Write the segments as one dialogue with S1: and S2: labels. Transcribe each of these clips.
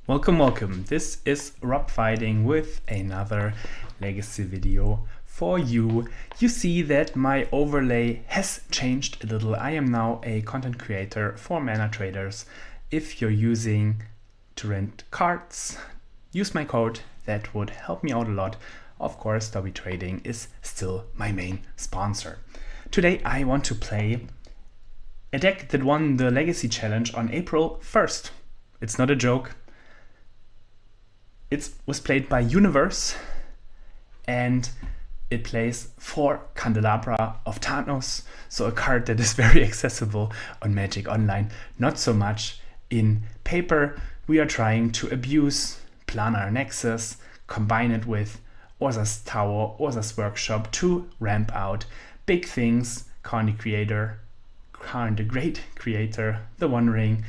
S1: Welcome, welcome. This is Rob Fighting with another legacy video for you. You see that my overlay has changed a little. I am now a content creator for Manatraders. If you're using to rent cards, use my code. That would help me out a lot. Of course, Dobby Trading is still my main sponsor. Today I want to play a deck that won the Legacy Challenge on April 1st. It's not a joke. It was played by Universe and it plays 4 Candelabra of Thanos, so a card that is very accessible on Magic Online, not so much in paper. We are trying to abuse Planar Nexus, combine it with Urza's Tower, Urza's Workshop to ramp out big things. Karn the Creator, Karn the Great Creator, the One Ring,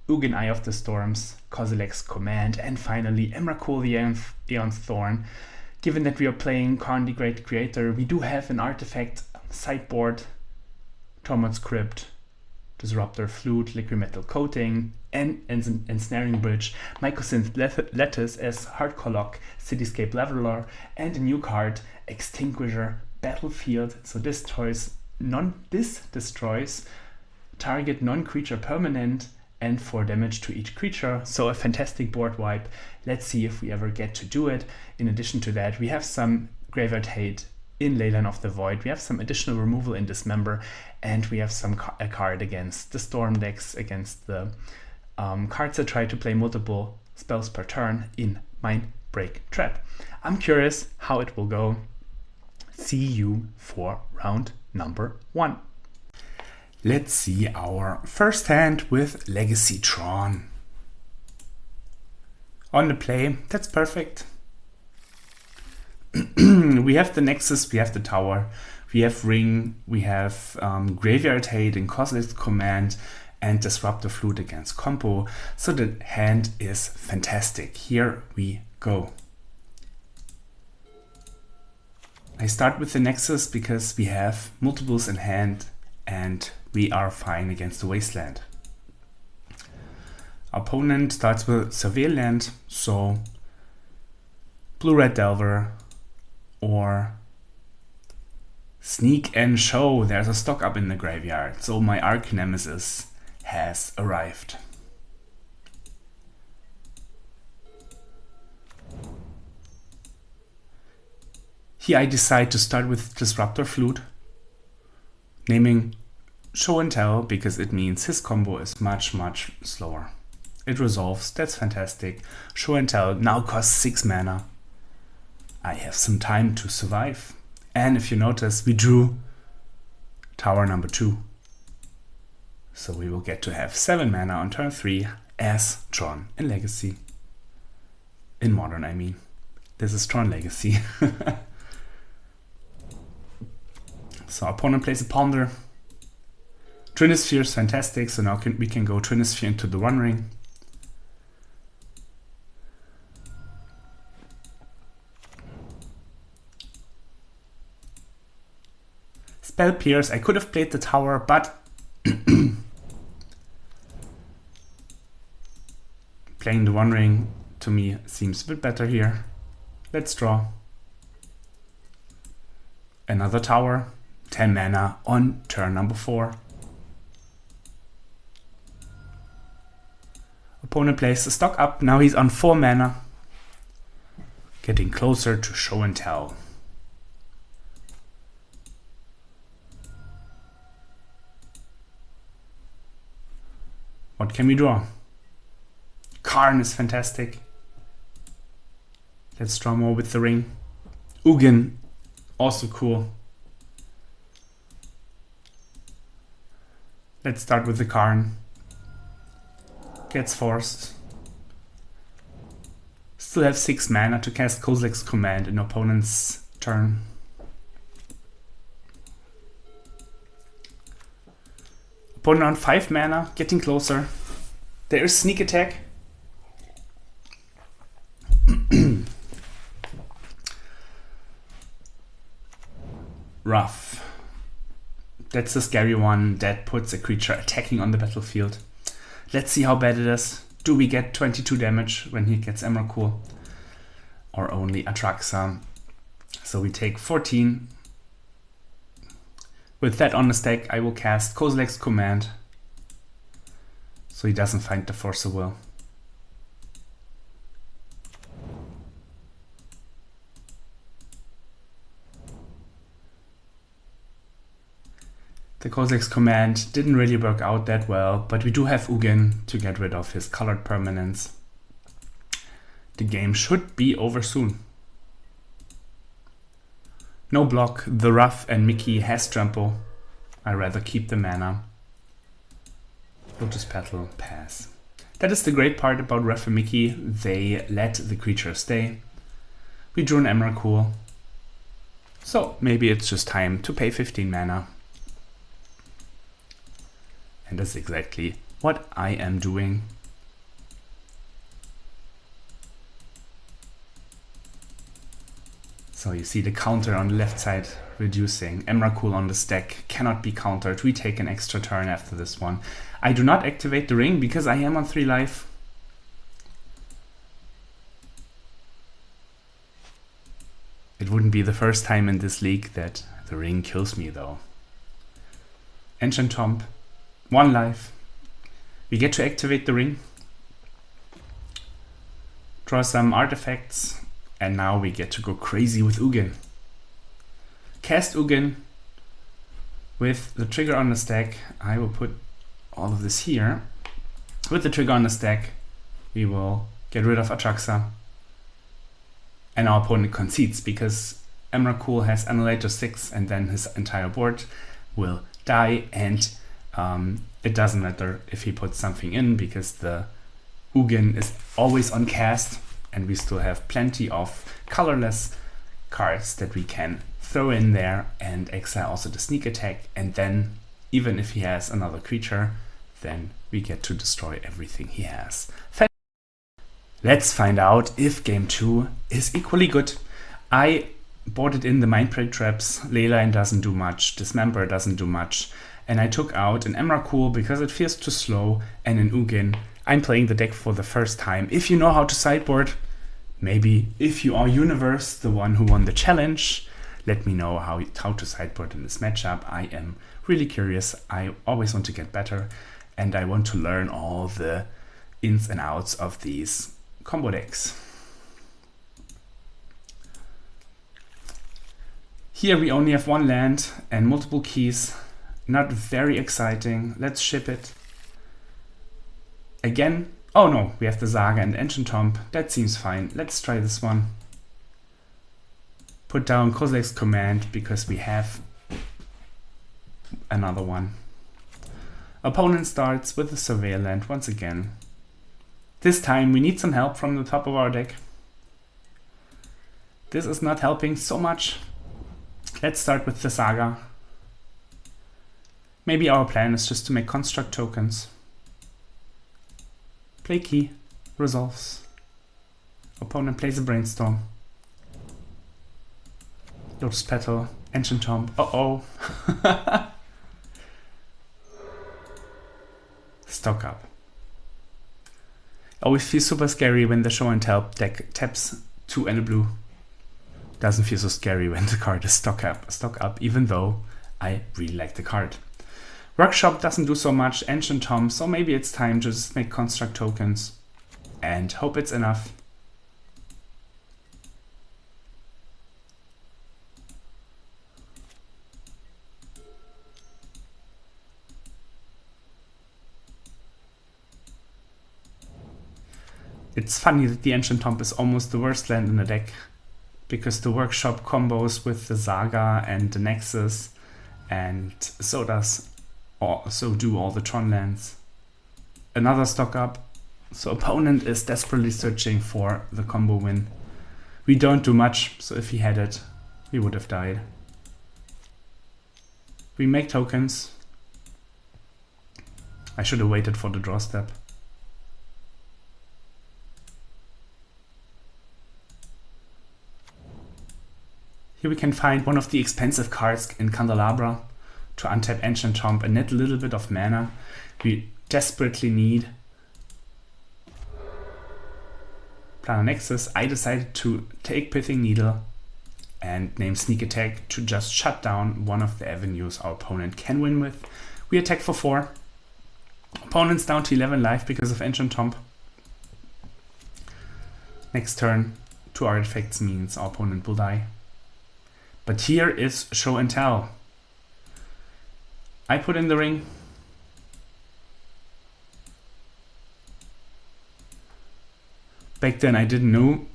S1: Ugin Eye of the Storms, Kozilek's Command, and finally Emrakul the Aeon's Thorn. Given that we are playing Karn the Great Creator, we do have an artifact sideboard, Tormod's Crypt, Disruptor Flute, Liquid Metal Coating, and Ensnaring Bridge, Mycosynth Lattice as Hardcore Lock, Cityscape Leveler, and a new card, Extinguisher Battlefield. So this destroys target non-creature permanent and 4 damage to each creature, so a fantastic board wipe. Let's see if we ever get to do it. In addition to that, we have some Graveyard Hate in Leyline of the Void, we have some additional removal in Dismember, and we have a card against the Storm decks, against the cards that try to play multiple spells per turn in Mind Break Trap. I'm curious how it will go. See you for round number 1. Let's see our first hand with Legacy Tron. On the play, that's perfect. We have the Nexus, we have the Tower, we have Ring, we have Graveyard Hate and Kozilek's Command, and Disruptor Flute against combo. So the hand is fantastic. Here we go. I start with the Nexus because we have multiples in hand and we are fine against the Wasteland. Opponent starts with Surveillant, so Blue-Red Delver or Sneak and Show. There's a stock up in the graveyard, so my Arch Nemesis has arrived. Here I decide to start with Disruptor Flute, naming Show and Tell because it means his combo is much slower. It resolves, that's fantastic. Show and Tell now costs 6 mana. I have some time to survive. And if you notice, we drew Tower number 2. So we will get to have 7 mana on turn 3 as Tron in Legacy. In Modern, I mean. This is Tron Legacy. So opponent plays a Ponder. Trinisphere is fantastic, so now we can go Trinisphere into the One Ring. Spell Pierce, I could have played the Tower, but playing the One Ring to me seems a bit better here. Let's draw. Another Tower, 10 mana on turn number 4. Opponent plays the stock up, now he's on 4 mana. Getting closer to Show and Tell. What can we draw? Karn is fantastic. Let's draw more with the Ring. Ugin, also cool. Let's start with the Karn. Gets forced. Still have 6 mana to cast Kozilek's Command in opponent's turn. Opponent on 5 mana, getting closer. There is Sneak Attack. Rough. That's the scary one that puts a creature attacking on the battlefield. Let's see how bad it is. Do we get 22 damage when he gets Emrakul? Or only Atraxa? So we take 14. With that on the stack, I will cast Kozilek's Command, so he doesn't find the Force of Will. The Kozilek's Command didn't really work out that well, but we do have Ugin to get rid of his colored permanents. The game should be over soon. No block, the Ruff and Mickey has trample. I'd rather keep the mana. Lotus Petal, pass. That is the great part about Ruff and Mickey, they let the creature stay. We drew an Emrakul, so maybe it's just time to pay 15 mana. And that's exactly what I am doing. So you see the counter on the left side reducing. Emrakul on the stack cannot be countered. We take an extra turn after this one. I do not activate the ring because I am on 3 life. It wouldn't be the first time in this league that the ring kills me though. Ancient Tomb, 1 life. We get to activate the ring. Draw some artifacts. And now we get to go crazy with Ugin. Cast Ugin. With the trigger on the stack, I will put all of this here. With the trigger on the stack, we will get rid of Atraxa. And our opponent concedes because Emrakul has Annihilator 6 and then his entire board will die, and it doesn't matter if he puts something in because the Ugin is always on cast and we still have plenty of colorless cards that we can throw in there and exile also the sneak attack, and then even if he has another creature, then we get to destroy everything he has. Let's find out if game 2 is equally good. I boarded in the Mindbreak traps, Leyline doesn't do much, Dismember doesn't do much, and I took out an Emrakul because it feels too slow, and an Ugin. I'm playing the deck for the first time. If you know how to sideboard, maybe if you are Universe, the one who won the challenge, let me know how to sideboard in this matchup. I am really curious. I always want to get better, and I want to learn all the ins and outs of these combo decks. Here we only have 1 land and multiple keys. Not very exciting. Let's ship it. Again, oh no, we have the Saga and Ancient Tomb. That seems fine. Let's try this one. Put down Kozilek's Command because we have another one. Opponent starts with the Surveyor land once again. This time we need some help from the top of our deck. This is not helping so much. Let's start with the Saga. Maybe our plan is just to make construct tokens. Play key, resolves. Opponent plays a Brainstorm. Lotus Petal, Ancient Tomb. Uh-oh. Stock up. Always feels super scary when the Show and Tell deck taps 2 and a blue. Doesn't feel so scary when the card is stock up, even though I really like the card. Workshop doesn't do so much, Ancient Tomb, so maybe it's time to just make construct tokens and hope it's enough. It's funny that the Ancient Tomb is almost the worst land in the deck, because the Workshop combos with the Saga and the Nexus, and so do all the Tron lands. Another stock up, so opponent is desperately searching for the combo win. We don't do much, so if he had it, we would have died. We make tokens. I should have waited for the draw step. Here we can find one of the expensive cards in Candelabra to untap Ancient Tomb and net a little bit of mana. We desperately need Planar Nexus, I decided to take Pithing Needle and name Sneak Attack to just shut down one of the avenues our opponent can win with. We attack for 4. Opponent's down to 11 life because of Ancient Tomb. Next turn, 2 artifacts means our opponent will die. But here is Show and Tell. I put in the ring. Back then I didn't know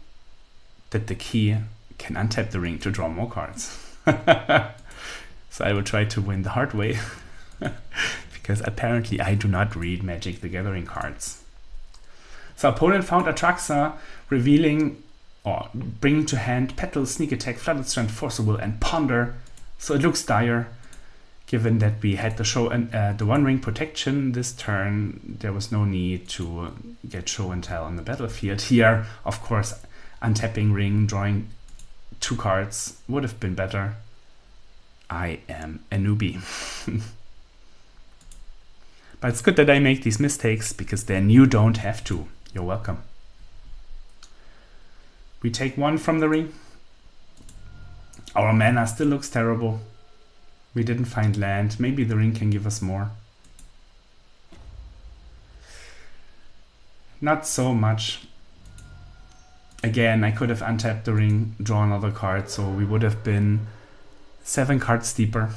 S1: that the key can untap the ring to draw more cards. So I will try to win the hard way. Because apparently I do not read Magic the Gathering cards. So opponent found Atraxa, revealing or bringing to hand Petal, Sneak Attack, Flooded Strand, Forcible, and Ponder. So it looks dire. Given that we had the show and the One Ring protection this turn, there was no need to get Show and Tell on the battlefield. Here, of course, untapping ring, drawing 2 cards would have been better. I am a newbie. But it's good that I make these mistakes, because then you don't have to. You're welcome. We take 1 from the ring. Our mana still looks terrible. We didn't find land. Maybe the ring can give us more. Not so much. Again, I could have untapped the ring, draw another card, so we would have been 7 cards deeper.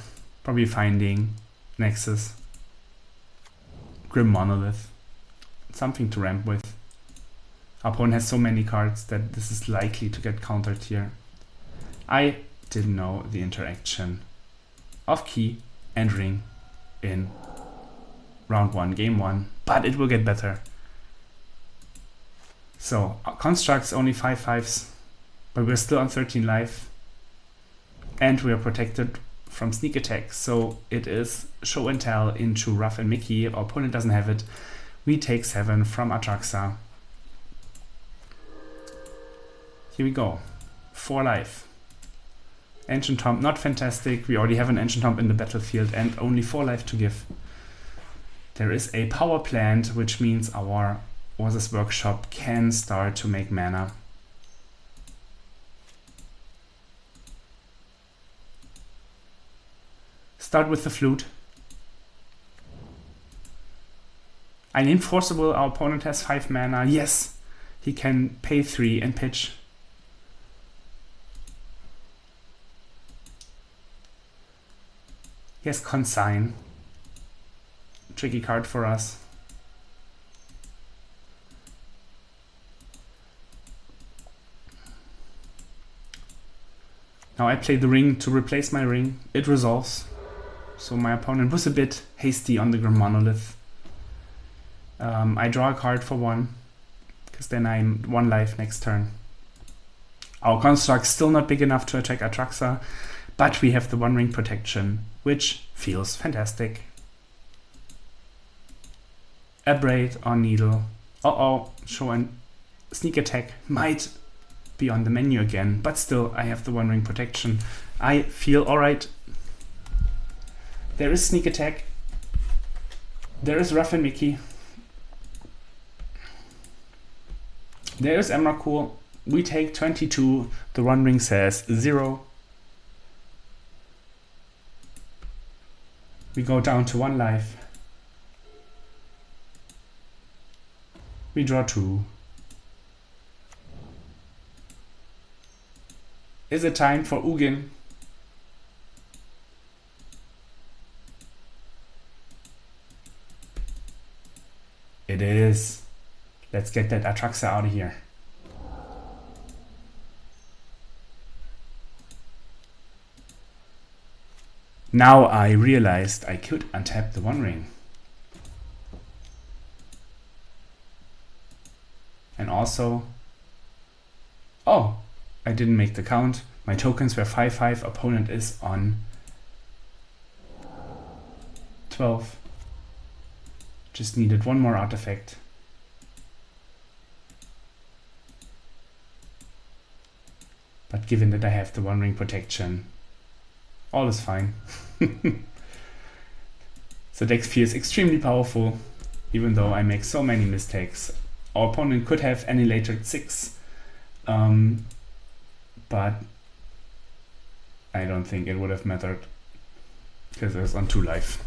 S1: Probably finding Nexus, Grim Monolith, something to ramp with. Our opponent has so many cards that this is likely to get countered here. I didn't know the interaction of key and ring in round 1, game 1, but it will get better. So constructs only 5/5s, but we're still on 13 life, and we are protected from Sneak Attack. So it is Show and Tell into Ruff and Mickey. Our opponent doesn't have it. We take 7 from Atraxa. Here we go. 4 life. Ancient Tomb, not fantastic. We already have an Ancient Tomb in the battlefield and only 4 life to give. There is a power plant, which means our Urza's Workshop can start to make mana. Start with the Flute. I named Forcible. Our opponent has 5 mana. Yes, he can pay 3 and pitch. He has Consign. Tricky card for us. Now I play the ring to replace my ring. It resolves. So my opponent was a bit hasty on the Grim Monolith. I draw a card for 1, because then I'm 1 life next turn. Our construct's still not big enough to attack Atraxa, but we have the One Ring protection, which feels fantastic. Abrade on Needle. Uh-oh, Show and Sneak Attack might be on the menu again, but still I have the One Ring protection. I feel alright. There is Sneak Attack. There is Ruff and Mickey. There is Emrakul. We take 22. The One Ring says 0. We go down to 1 life. We draw 2. Is it time for Ugin? It is. Let's get that Atraxa out of here. Now I realized I could untap the One Ring. And also, oh, I didn't make the count. My tokens were 5/5. Opponent is on 12. Just needed 1 more artifact. But given that I have the One Ring protection, all is fine. The deck feels extremely powerful, even though I make so many mistakes. Our opponent could have annihilated 6 But I don't think it would have mattered because it was on 2 life,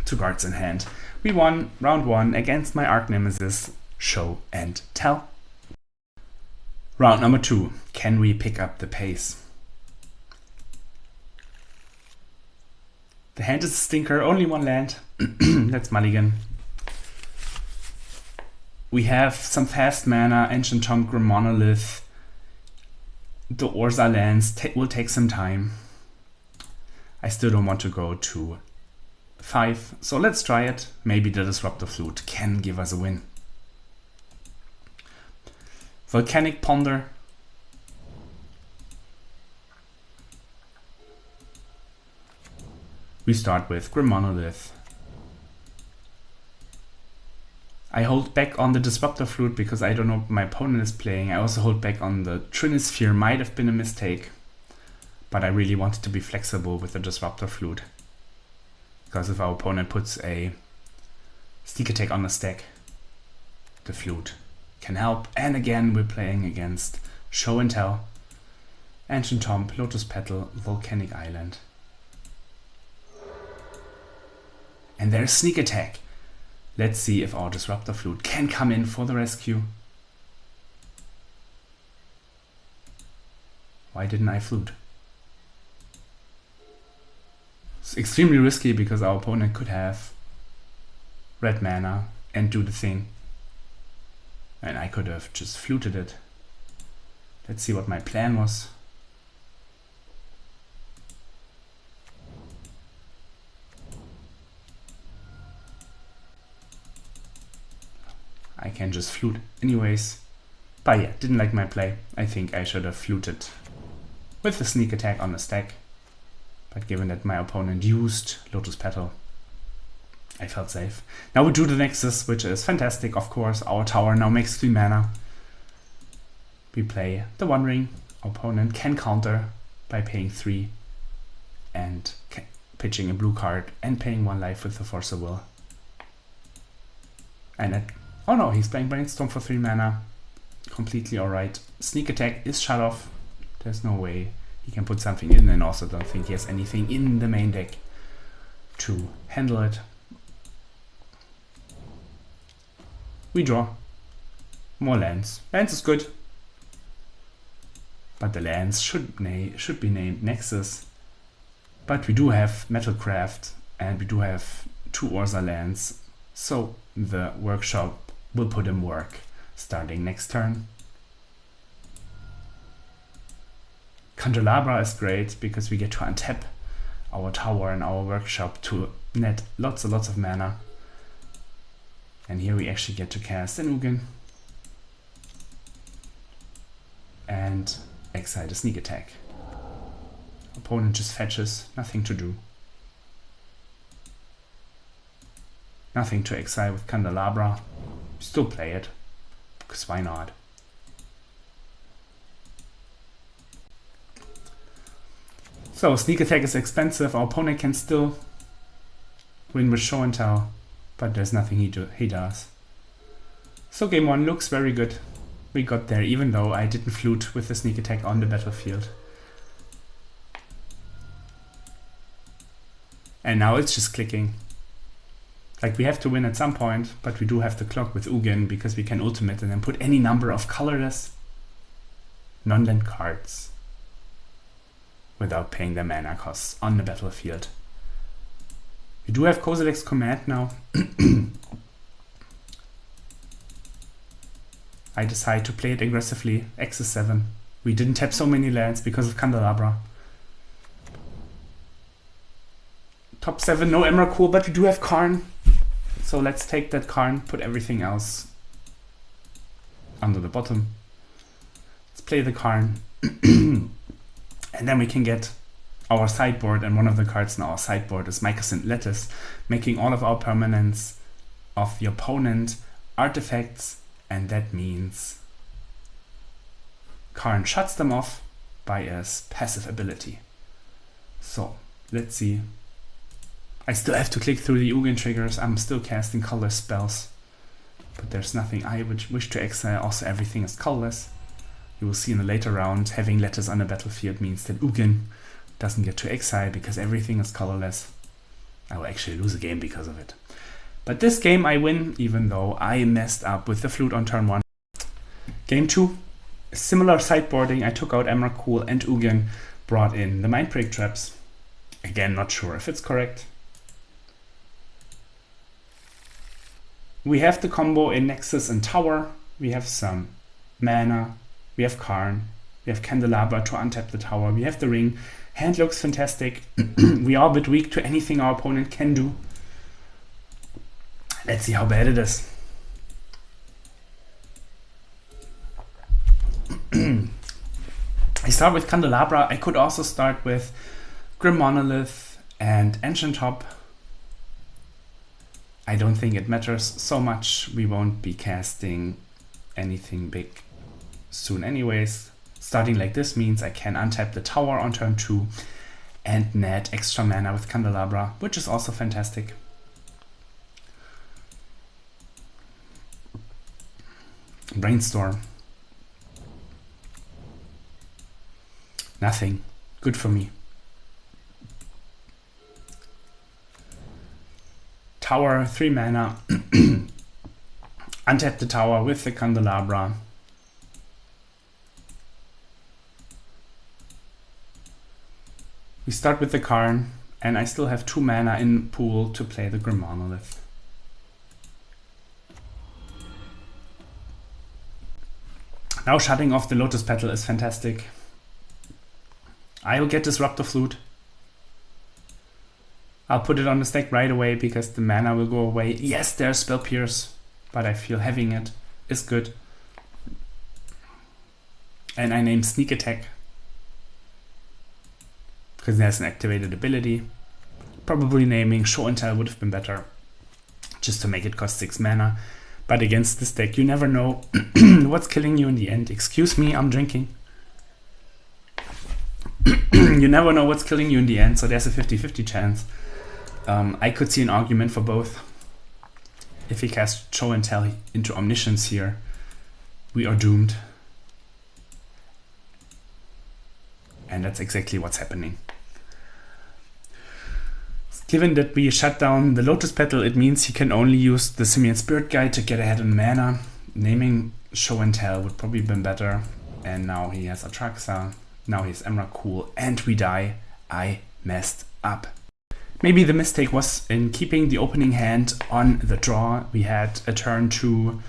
S1: 2 cards in hand. We won round 1 against my arch nemesis, Show and Tell. Round number 2. Can we pick up the pace? The hand is a stinker, only 1 land. Let's mulligan. We have some fast mana, Ancient Tomb, Grim Monolith. The Urza lands will take some time. I still don't want to go to 5, so let's try it. Maybe the Disruptor Flute can give us a win. Volcanic Ponder. We start with Grim Monolith. I hold back on the Disruptor Flute because I don't know what my opponent is playing. I also hold back on the Trinisphere, might have been a mistake. But I really wanted to be flexible with the Disruptor Flute. Because if our opponent puts a sneak attack on the stack, the Flute can help. And again, we're playing against Show and Tell, Ancient Tomb, Lotus Petal, Volcanic Island. And there's sneak attack. Let's see if our Disruptor Flute can come in for the rescue. Why didn't I flute? It's extremely risky because our opponent could have red mana and do the thing. And I could have just fluted it. Let's see what my plan was. I can just flute anyways. But yeah, didn't like my play. I think I should have fluted with the sneak attack on the stack. But given that my opponent used Lotus Petal, I felt safe. Now we do the Nexus, which is fantastic, of course. Our tower now makes 3 mana. We play the One Ring. Our opponent can counter by paying 3 and pitching a blue card and paying 1 life with the Force of Will. And it, oh no, he's playing Brainstorm for 3 mana. Completely alright. Sneak attack is shut off. There's no way he can put something in, and also don't think he has anything in the main deck to handle it. We draw. More lands. Lands is good. But the lands should be named Nexus. But we do have Metalcraft and we do have 2 Urza lands. So the workshop will put in work starting next turn. Candelabra is great because we get to untap our tower and our workshop to net lots and lots of mana. And here we actually get to cast an Ugin and exile the sneak attack. Opponent just fetches, nothing to do. Nothing to exile with Candelabra. Still play it, because why not? So sneak attack is expensive. Our opponent can still win with Show and Tell, but there's nothing he does. So game 1 looks very good. We got there, even though I didn't flute with the sneak attack on the battlefield. And now it's just clicking. Like, we have to win at some point, but we do have the clock with Ugin because we can ultimate and then put any number of colorless non-land cards without paying their mana costs on the battlefield. We do have Kozilek's Command now. I decide to play it aggressively. X is 7. We didn't tap so many lands because of Candelabra. Top 7, no Emrakul, but we do have Karn. So let's take that Karn, put everything else under the bottom. Let's play the Karn. And then we can get our sideboard, and one of the cards in our sideboard is Mycosynth Lattice, making all of our permanents of the opponent artifacts, and that means Karn shuts them off by a passive ability. So let's see. I still have to click through the Ugin triggers. I'm still casting colorless spells, but there's nothing I would wish to exile. Also, everything is colorless. You will see in a later round, having letters on the battlefield means that Ugin doesn't get to exile because everything is colorless. I will actually lose a game because of it. But this game I win, even though I messed up with the flute on turn 1. Game 2, similar sideboarding. I took out Emrakul and Ugin, brought in the Mindbreak traps. Again, not sure if it's correct. We have the combo in Nexus and Tower. We have some mana. We have Karn. We have Candelabra to untap the tower. We have the ring. Hand looks fantastic. We are a bit weak to anything our opponent can do. Let's see how bad it is. I start with Candelabra. I could also start with Grim Monolith and Ancient Top. I don't think it matters so much. We won't be casting anything big soon anyways. Starting like this means I can untap the tower on turn 2 and net extra mana with Candelabra, which is also fantastic. Brainstorm. Nothing. Good for me. Tower, 3 mana. Untap the tower with the Candelabra. We start with the Karn, and I still have 2 mana in pool to play the Grim Monolith. Now shutting off the Lotus Petal is fantastic. I will get Disruptor Flute. I'll put it on the stack right away because the mana will go away. Yes, there's Spell Pierce, but I feel having it is good. And I named Sneak Attack because there's an activated ability. Probably naming Show and Tell would have been better, just to make it cost 6 mana. But against this deck, you never know what's killing you in the end. Excuse me, I'm drinking. You never know what's killing you in the end, so there's a 50-50 chance. I could see an argument for both. If we cast Show and Tell into Omniscience here, we are doomed. And that's exactly what's happening. Given that we shut down the Lotus Petal, it means he can only use the Simian Spirit Guide to get ahead in mana. Naming Show and Tell would probably have been better. And now he has Atraxa, now he has Emrakul, and we die. I messed up. Maybe the mistake was in keeping the opening hand on the draw. We had a turn to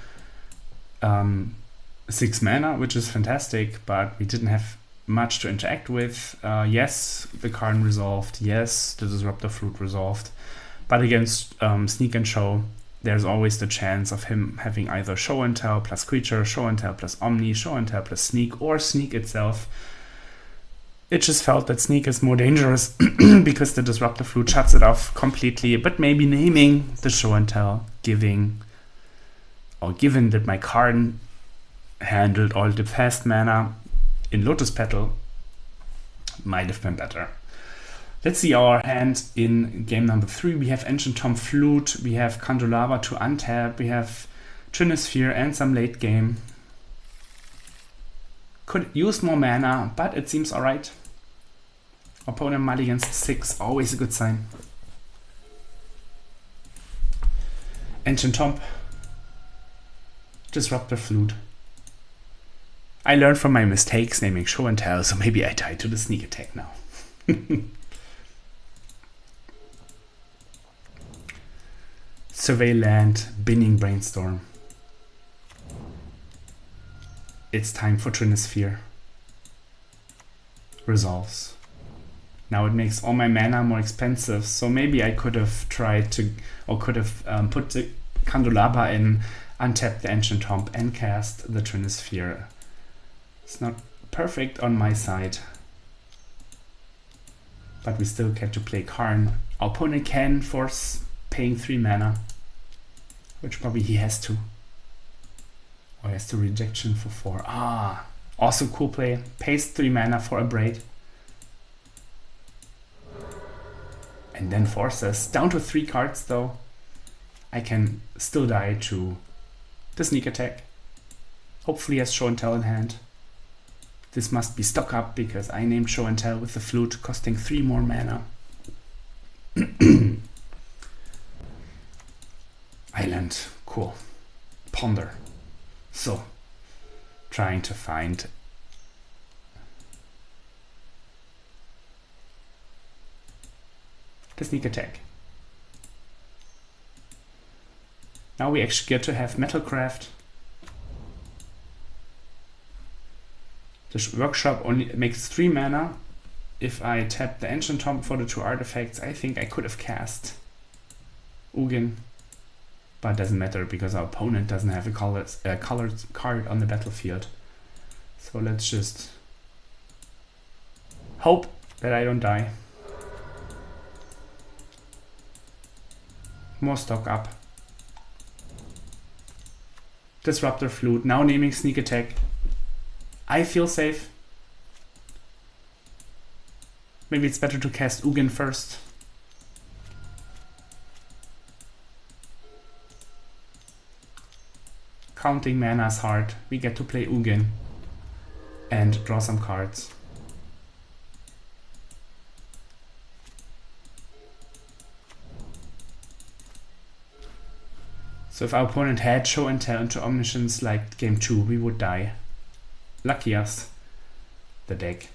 S1: 6 mana, which is fantastic, but we didn't have much to interact with. Yes, the Karn resolved. Yes, the Disruptor Flute resolved. But against Sneak and Show, there's always the chance of him having either Show and Tell plus Creature, Show and Tell plus Omni, Show and Tell plus Sneak, or Sneak itself. It just felt that Sneak is more dangerous because the Disruptor Flute shuts it off completely. But maybe naming the Show and Tell, given that my Karn handled all the fast mana in Lotus Petal, might have been better. Let's see our hand in game number 3. We have Ancient Tom Flute, we have Candelabra to untap, we have Trinisphere and some late game. Could use more mana, but it seems alright. Opponent mulligans 6, always a good sign. Ancient Tom, Disruptor Flute. I learned from my mistakes naming Show and Tell, so maybe I tie to the Sneak Attack now. Survey land, binning Brainstorm. It's time for Trinisphere. Resolves. Now it makes all my mana more expensive, so maybe I could have tried to, or could have put the Candelabra in, untap the Ancient Tomb and cast the Trinisphere. It's not perfect on my side, but we still get to play Karn. Our opponent can force paying 3 mana, which probably he has to. Or he has to rejection for 4. Ah, also cool play. Pays 3 mana for a Braid. And then forces. Down to 3 cards though. I can still die to the Sneak Attack. Hopefully he has Show and Tell in hand. This must be stock up because I named Show and Tell with the flute, costing 3 more mana. Island, cool. Ponder. So, trying to find the sneak attack. Now we actually get to have Metalcraft. The workshop only makes 3 mana. If I tap the Ancient Tomb for the 2 artifacts, I think I could have cast Ugin. But it doesn't matter because our opponent doesn't have a colored card on the battlefield. So let's just hope that I don't die. More stock up. Disruptor Flute, now naming Sneak Attack. I feel safe. Maybe it's better to cast Ugin first. Counting mana is hard. We get to play Ugin and draw some cards. So if our opponent had Show and Tell into Omniscience like game 2, we would die. Lucky us. The deck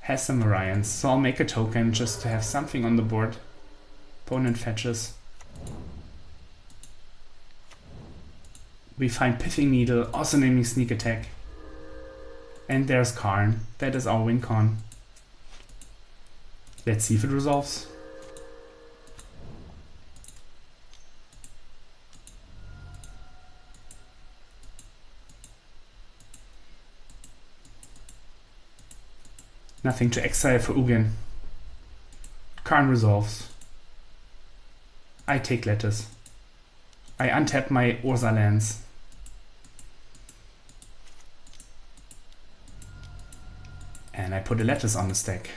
S1: has some variance, so I'll make a token just to have something on the board. Opponent fetches. We find Pithing Needle, also naming Sneak Attack. And there's Karn. That is our win con. Let's see if it resolves. Nothing to exile for Ugin. Karn resolves. I take Lettuce. I untap my Urza lands. And I put a Lettuce on the stack.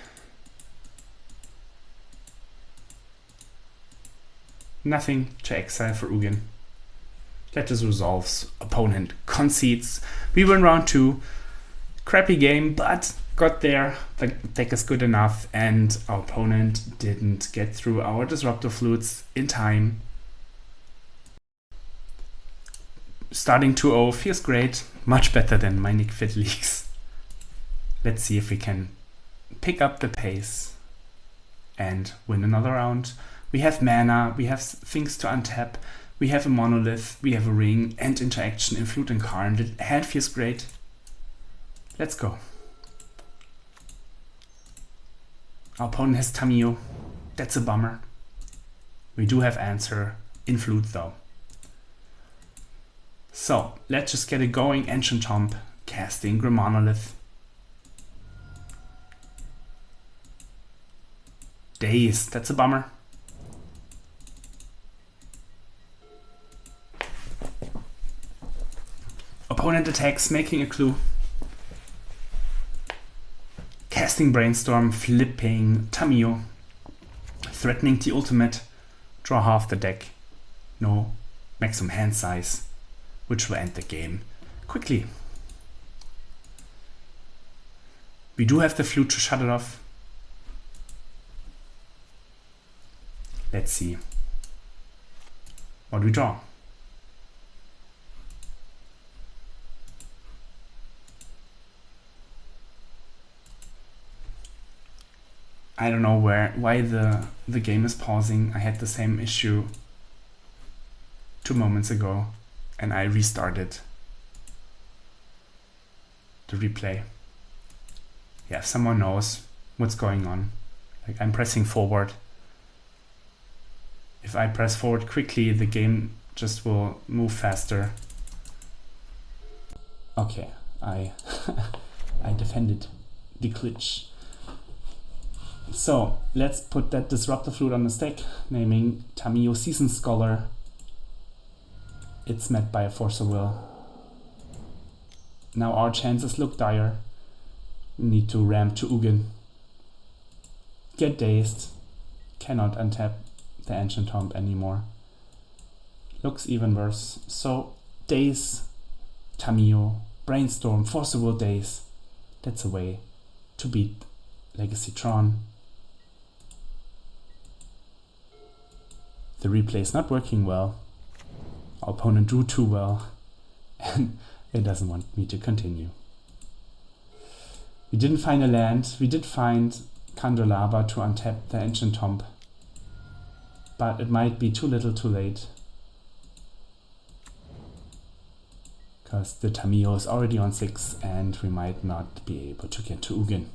S1: Nothing to exile for Ugin. Lettuce resolves. Opponent concedes. We win round 2. Crappy game, but got there. The deck is good enough, and our opponent didn't get through our Disruptor Flutes in time. Starting 2-0 feels great. Much better than my Nick Fit leagues. Let's see if we can pick up the pace and win another round. We have mana, we have things to untap, we have a Monolith, we have a Ring, and interaction in Flute and Karn. The hand feels great. Let's go. Our opponent has Tamiyo. That's a bummer. We do have answer in Flute though. So let's just get it going. Ancient Tomb, casting Grim Monolith. Daze, that's a bummer. Opponent attacks, making a clue. Casting Brainstorm, flipping Tamiyo. Threatening the ultimate. Draw half the deck. No maximum hand size, which will end the game quickly. We do have the Flute to shut it off. Let's see what we draw. I don't know why the game is pausing. I had the same issue 2 moments ago and I restarted the replay. Yeah, if someone knows what's going on. Like, I'm pressing forward. If I press forward quickly, the game just will move faster. Okay, I defended the glitch. So let's put that Disruptor Flute on the stack, naming Tamiyo Seasoned Scholar. It's met by a Force of Will. Now our chances look dire. We need to ramp to Ugin. Get dazed. Cannot untap the Ancient Tomb anymore. Looks even worse. So Daze, Tamiyo, Brainstorm, Force of Will, Daze. That's a way to beat Legacy Tron. The replay is not working well. Our opponent drew too well, and it doesn't want me to continue. We didn't find a land. We did find Candelabra to untap the Ancient Tomb, but it might be too little too late, because the Tamiyo is already on 6 and we might not be able to get to Ugin.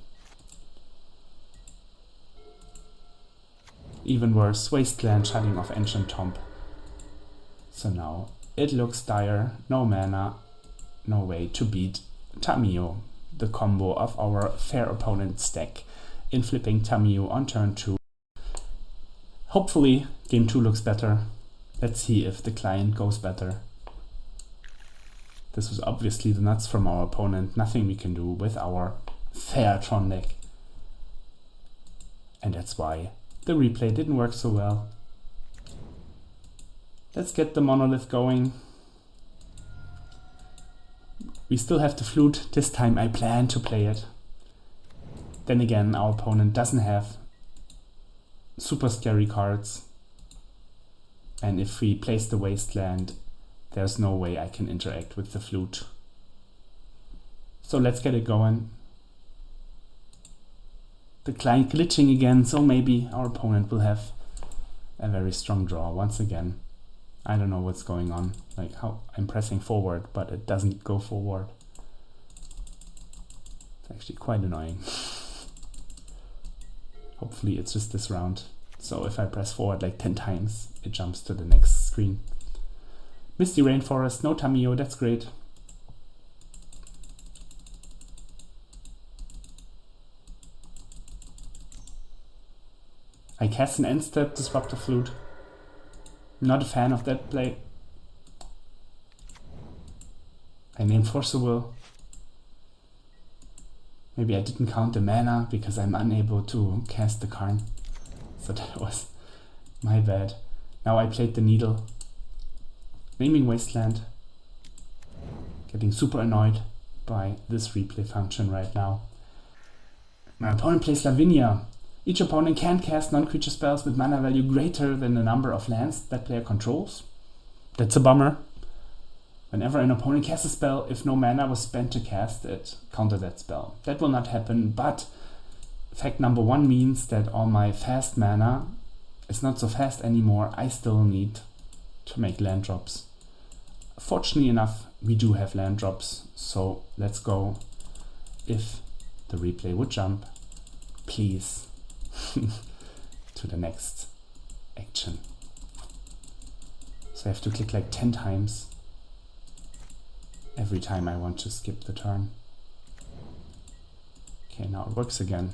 S1: Even worse, Wasteland shutting off Ancient Tomb. So now it looks dire, no mana, no way to beat Tamiyo. The combo of our fair opponent's deck in flipping Tamiyo on turn 2. Hopefully game 2 looks better. Let's see if the client goes better. This was obviously the nuts from our opponent, nothing we can do with our fair Tron deck. And that's why the replay didn't work so well. Let's get the monolith going. We still have the flute. This time I plan to play it. Then again, our opponent doesn't have super scary cards. And if we place the wasteland, there's no way I can interact with the flute. So let's get it going. The client glitching again, so maybe our opponent will have a very strong draw once again. I don't know what's going on, like how I'm pressing forward, but it doesn't go forward. It's actually quite annoying. Hopefully it's just this round. So if I press forward like 10 times, it jumps to the next screen. Misty Rainforest, no Tamiyo, that's great. I cast an end step, disrupt the flute. Not a fan of that play. I named Force of Will. Maybe I didn't count the mana because I'm unable to cast the Karn. So that was my bad. Now I played the Needle. Naming Wasteland. Getting super annoyed by this replay function right now. My opponent plays Lavinia. Each opponent can cast non-creature spells with mana value greater than the number of lands that player controls. That's a bummer. Whenever an opponent casts a spell, if no mana was spent to cast it, counter that spell. That will not happen, but fact number 1 means that all my fast mana is not so fast anymore. I still need to make land drops. Fortunately enough, we do have land drops, so let's go. If the replay would jump, please. To the next action. So I have to click like 10 times every time I want to skip the turn. Okay, now it works again.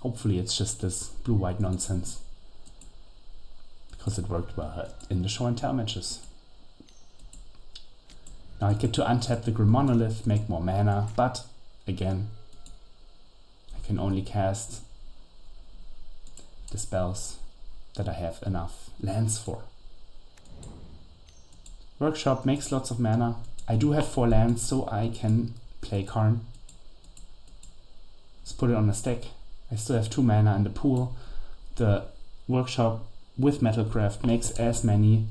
S1: Hopefully it's just this blue-white nonsense, because it worked well in the show and tell matches. Now I get to untap the Grim Monolith, make more mana, but again, I can only cast the spells that I have enough lands for. Workshop makes lots of mana. I do have 4 lands, so I can play Karn. Let's put it on a stack. I still have 2 mana in the pool. The Workshop with Metalcraft makes as many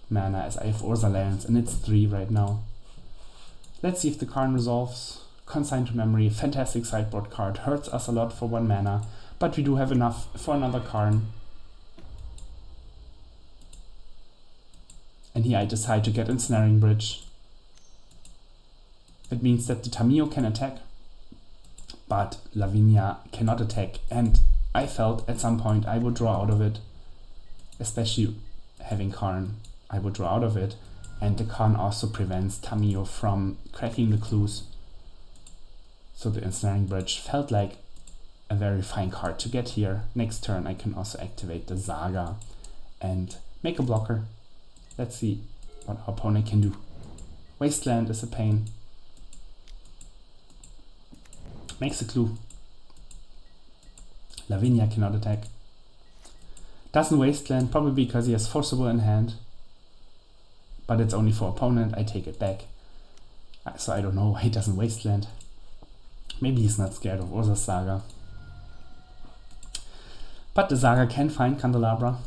S1: mana as I have Urza lands, and it's 3 right now. Let's see if the Karn resolves. Consign to Memory, fantastic sideboard card, hurts us a lot for 1 mana. But we do have enough for another Karn. And here I decide to get Ensnaring Bridge. It means that the Tamiyo can attack, but Lavinia cannot attack, and I felt at some point I would draw out of it. Especially having Karn, I would draw out of it, and the Karn also prevents Tamiyo from cracking the clues. So the Ensnaring Bridge felt like a very fine card to get here. Next turn I can also activate the Saga and make a blocker. Let's see what our opponent can do. Wasteland is a pain. Makes a clue. Lavinia cannot attack. Doesn't Wasteland, probably because he has Forcible in hand. But it's only for opponent, I take it back. So I don't know why he doesn't Wasteland. Maybe he's not scared of Urza's Saga. But the Saga can find Candelabra.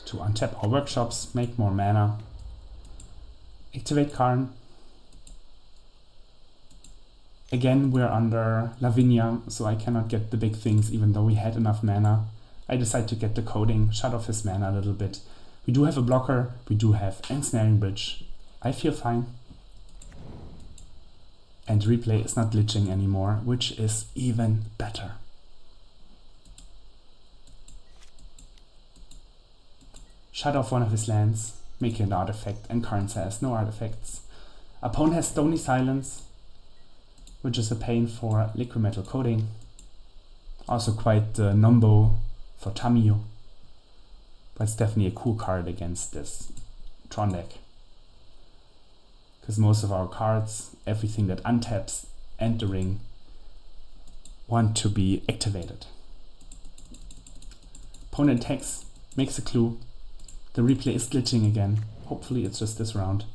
S1: To untap our workshops, make more mana. Activate Karn. Again, we're under Lavinia, so I cannot get the big things even though we had enough mana. I decide to get the coding, shut off his mana a little bit. We do have a blocker, we do have Ensnaring Bridge. I feel fine. And replay is not glitching anymore, which is even better. Shut off one of his lands, make an artifact, and Karn says no artifacts. Opponent has Stony Silence, which is a pain for Liquid Metal Coding. Also quite numbo for Tamiyo. But it's definitely a cool card against this Tron deck. Because most of our cards, everything that untaps and the ring, want to be activated. Opponent attacks, makes a clue. The replay is glitching again. Hopefully it's just this round.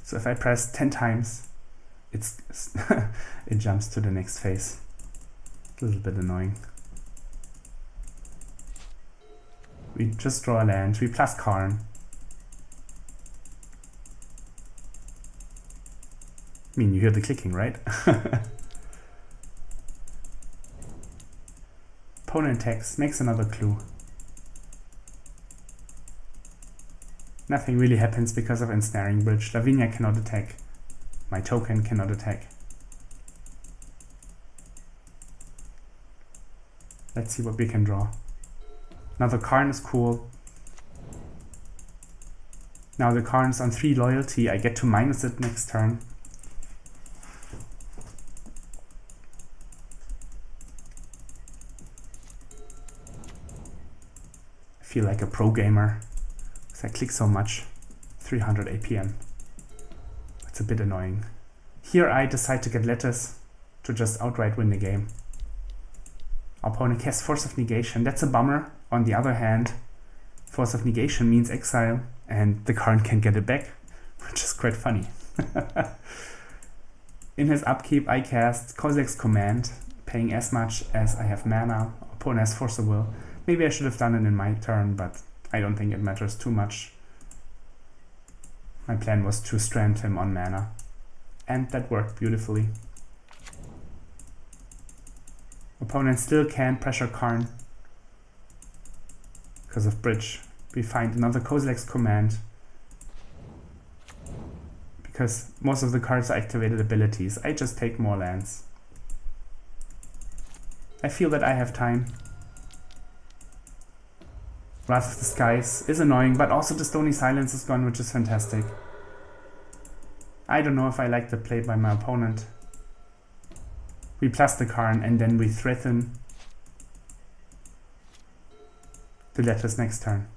S1: So if I press 10 times, it jumps to the next phase. A little bit annoying. We just draw a land, we plus Karn. I mean, you hear the clicking, right? Opponent attacks, makes another clue. Nothing really happens because of Ensnaring Bridge. Lavinia cannot attack. My token cannot attack. Let's see what we can draw. Another Karn is cool. Now the Karn is on 3 loyalty. I get to minus it next turn. I feel like a pro gamer. I click so much. 300 APM. That's a bit annoying. Here I decide to get Lattice to just outright win the game. Our opponent has Force of Negation. That's a bummer. On the other hand, Force of Negation means exile and the Karn can get it back, which is quite funny. In his upkeep I cast Kozilek's Command, paying as much as I have mana. Our opponent has Force of Will. Maybe I should have done it in my turn, but I don't think it matters too much. My plan was to strand him on mana, and that worked beautifully. Opponent still can pressure Karn because of Bridge. We find another Kozilek's Command because most of the cards are activated abilities. I just take more lands. I feel that I have time. Wrath of the Skies is annoying, but also the Stony Silence is gone, which is fantastic. I don't know if I like the play by my opponent. We plus the Karn and then we threaten the Lattice next turn.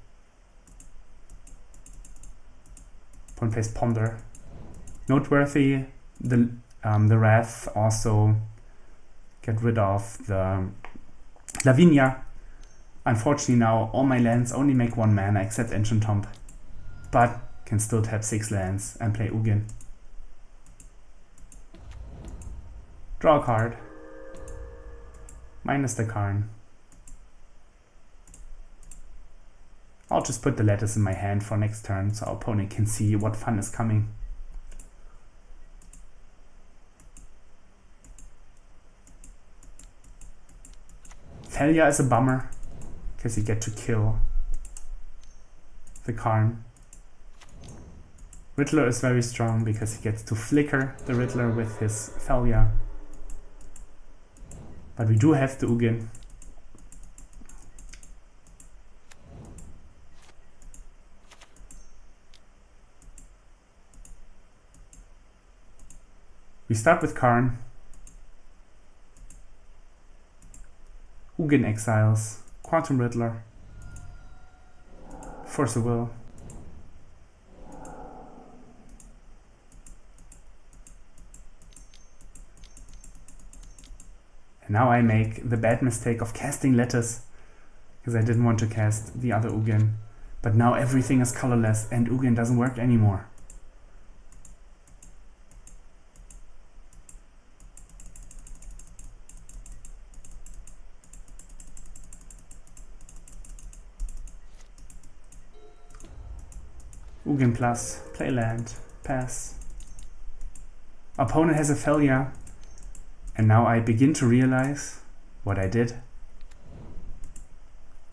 S1: Opponent plays Ponder. Noteworthy, the Wrath also get rid of the Lavinia. Unfortunately now all my lands only make 1 mana except Ancient Tomb, but can still tap 6 lands and play Ugin. Draw a card. Minus the Karn. I'll just put the Lattice in my hand for next turn so our opponent can see what fun is coming. Failure is a bummer, because you get to kill the Karn. Riddler is very strong because he gets to flicker the Riddler with his Failure. But we do have the Ugin. We start with Karn. Ugin exiles. Quantum Riddler. Force of Will. And now I make the bad mistake of casting letters, because I didn't want to cast the other Ugin. But now everything is colorless and Ugin doesn't work anymore. Ugin plus, play land, pass. Opponent has a failure. And now I begin to realize what I did.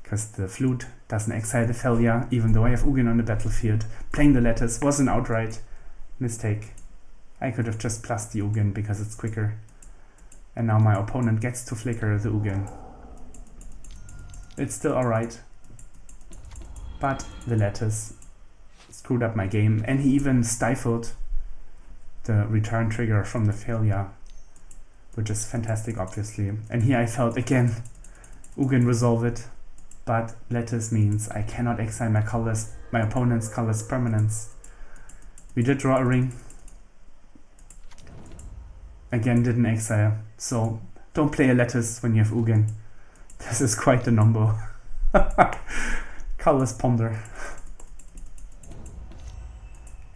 S1: Because the flute doesn't exile the failure, even though I have Ugin on the battlefield. Playing the letters was an outright mistake. I could have just plussed the Ugin because it's quicker. And now my opponent gets to flicker the Ugin. It's still alright. But the letters screwed up my game, and he even stifled the return trigger from the failure, which is fantastic, obviously. And here I felt again, Ugin resolve it, but letters means I cannot exile my opponent's colorless permanents. We did draw a ring. Again, didn't exile. So don't play a letters when you have Ugin. This is quite the number. Colorless ponder.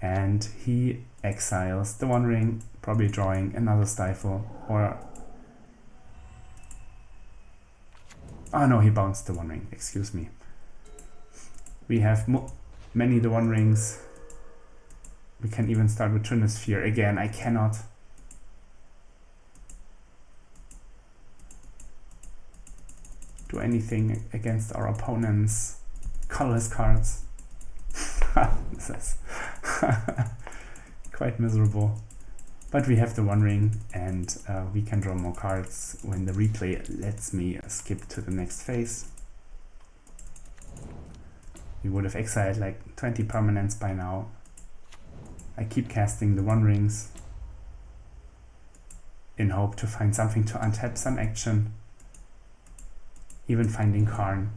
S1: And he exiles the One Ring, probably drawing another stifle, or... Oh no, he bounced the One Ring, excuse me. We have many the One Rings. We can even start with Trinisphere. Again, I cannot do anything against our opponent's colorless cards. This is quite miserable. But we have the One Ring, and we can draw more cards when the replay lets me skip to the next phase. We would have exiled like 20 permanents by now. I keep casting the One Rings in hope to find something to untap some action. Even finding Karn.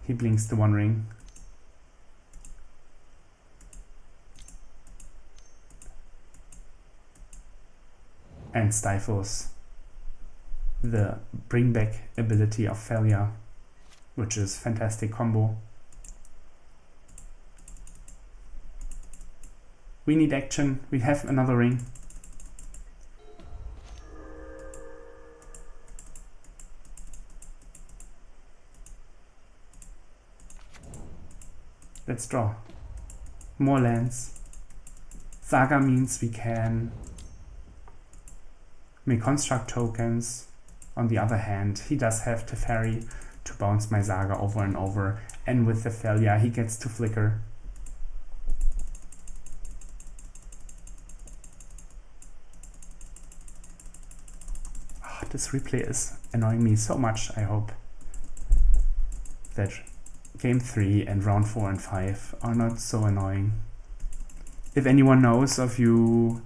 S1: He blinks the One Ring. And stifles the bring back ability of failure, which is fantastic combo. We need action. We have another ring. Let's draw. More lands. Saga means we can make construct tokens. On the other hand, he does have Teferi to bounce my Saga over and over, and with the failure he gets to flicker. Oh, this replay is annoying me so much. I hope that Game 3 and round 4 and 5 are not so annoying. If anyone knows of you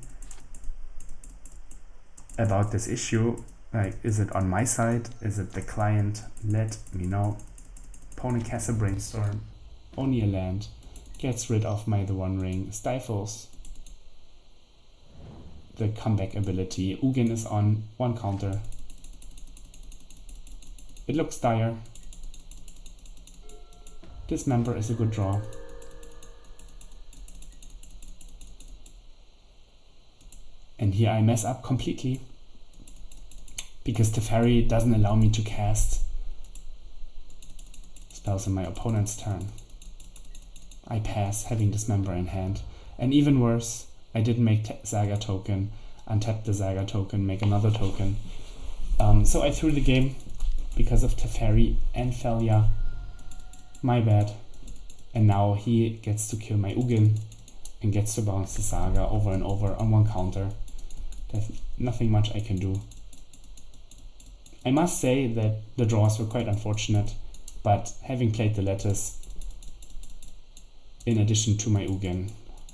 S1: about this issue, like, is it on my side? Is it the client? Let me know. Opponent casts a brainstorm. Only a land. Gets rid of my the One Ring. Stifles the comeback ability. Ugin is on 1 counter. It looks dire. Dismember is a good draw. And here I mess up completely, because Teferi doesn't allow me to cast spells in my opponent's turn. I pass, having Dismember in hand. And even worse, I didn't make Saga token, untap the Saga token, make another token. So I threw the game because of Teferi and failure. My bad. And now he gets to kill my Ugin and gets to bounce the Saga over and over on 1 counter. There's nothing much I can do. I must say that the draws were quite unfortunate, but having played the letters in addition to my Ugin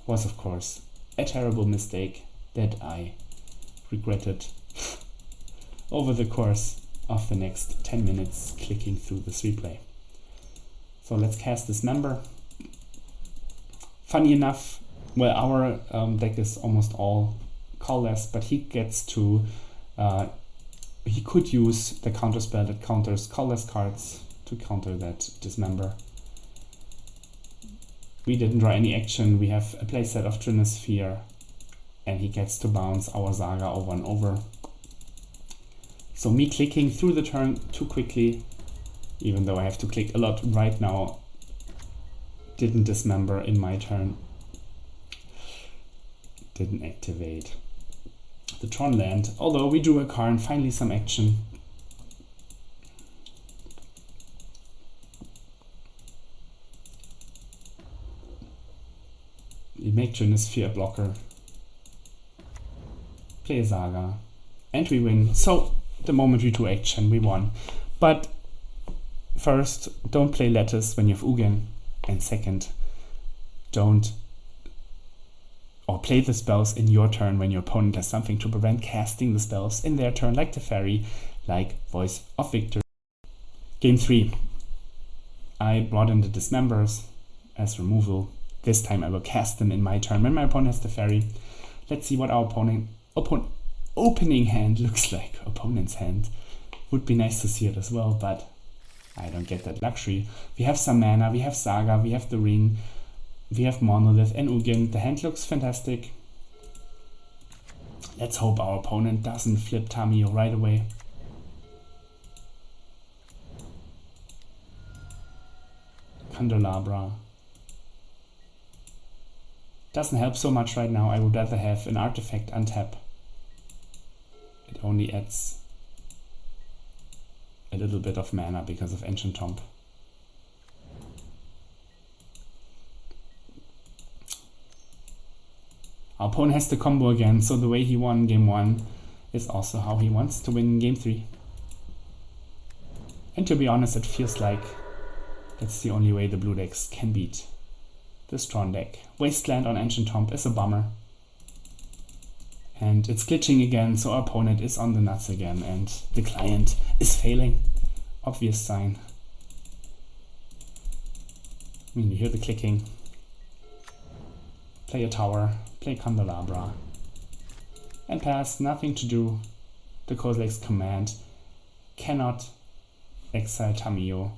S1: was of course a terrible mistake that I regretted over the course of the next 10 minutes clicking through this replay. So let's cast Dismember. Funny enough,
S2: Well, our deck is almost all colorless, but he gets to, he could use the counter spell that counters colorless cards to counter that Dismember. We didn't draw any action, we have a playset of Trinisphere, and he gets to bounce our Saga over and over. So me clicking through the turn too quickly, even though I have to click a lot right now, didn't Dismember in my turn. Didn't activate the Tron land, although we drew a card and finally some action. We make Trinisphere a blocker, play a Saga, and we win. So the moment we drew action, we won. But first, don't play Lattice when you have Ugin, and second, don't or play the spells in your turn when your opponent has something to prevent casting the spells in their turn, like the Fairy, like Voice of Victory. Game 3. I brought in the Dismembers as removal. This time I will cast them in my turn when my opponent has the Fairy. Let's see what our opening hand looks like. Opponent's hand. Would be nice to see it as well, but I don't get that luxury. We have some mana, we have Saga, we have the Ring, we have Monolith and Ugin. The hand looks fantastic. Let's hope our opponent doesn't flip Tamiyo right away. Candelabra. Doesn't help so much right now. I would rather have an artifact untap. It only adds a little bit of mana because of Ancient Tomb. Our opponent has the combo again, so the way he won game 1 is also how he wants to win game 3. And to be honest, it feels like that's the only way the blue decks can beat this Tron deck. Wasteland on Ancient Tomb is a bummer. And it's glitching again, so our opponent is on the nuts again, and the client is failing. Obvious sign. I mean, you hear the clicking. Play a tower, play Candelabra, and pass. Nothing to do. The Kozilek's command cannot exile Tamiyo.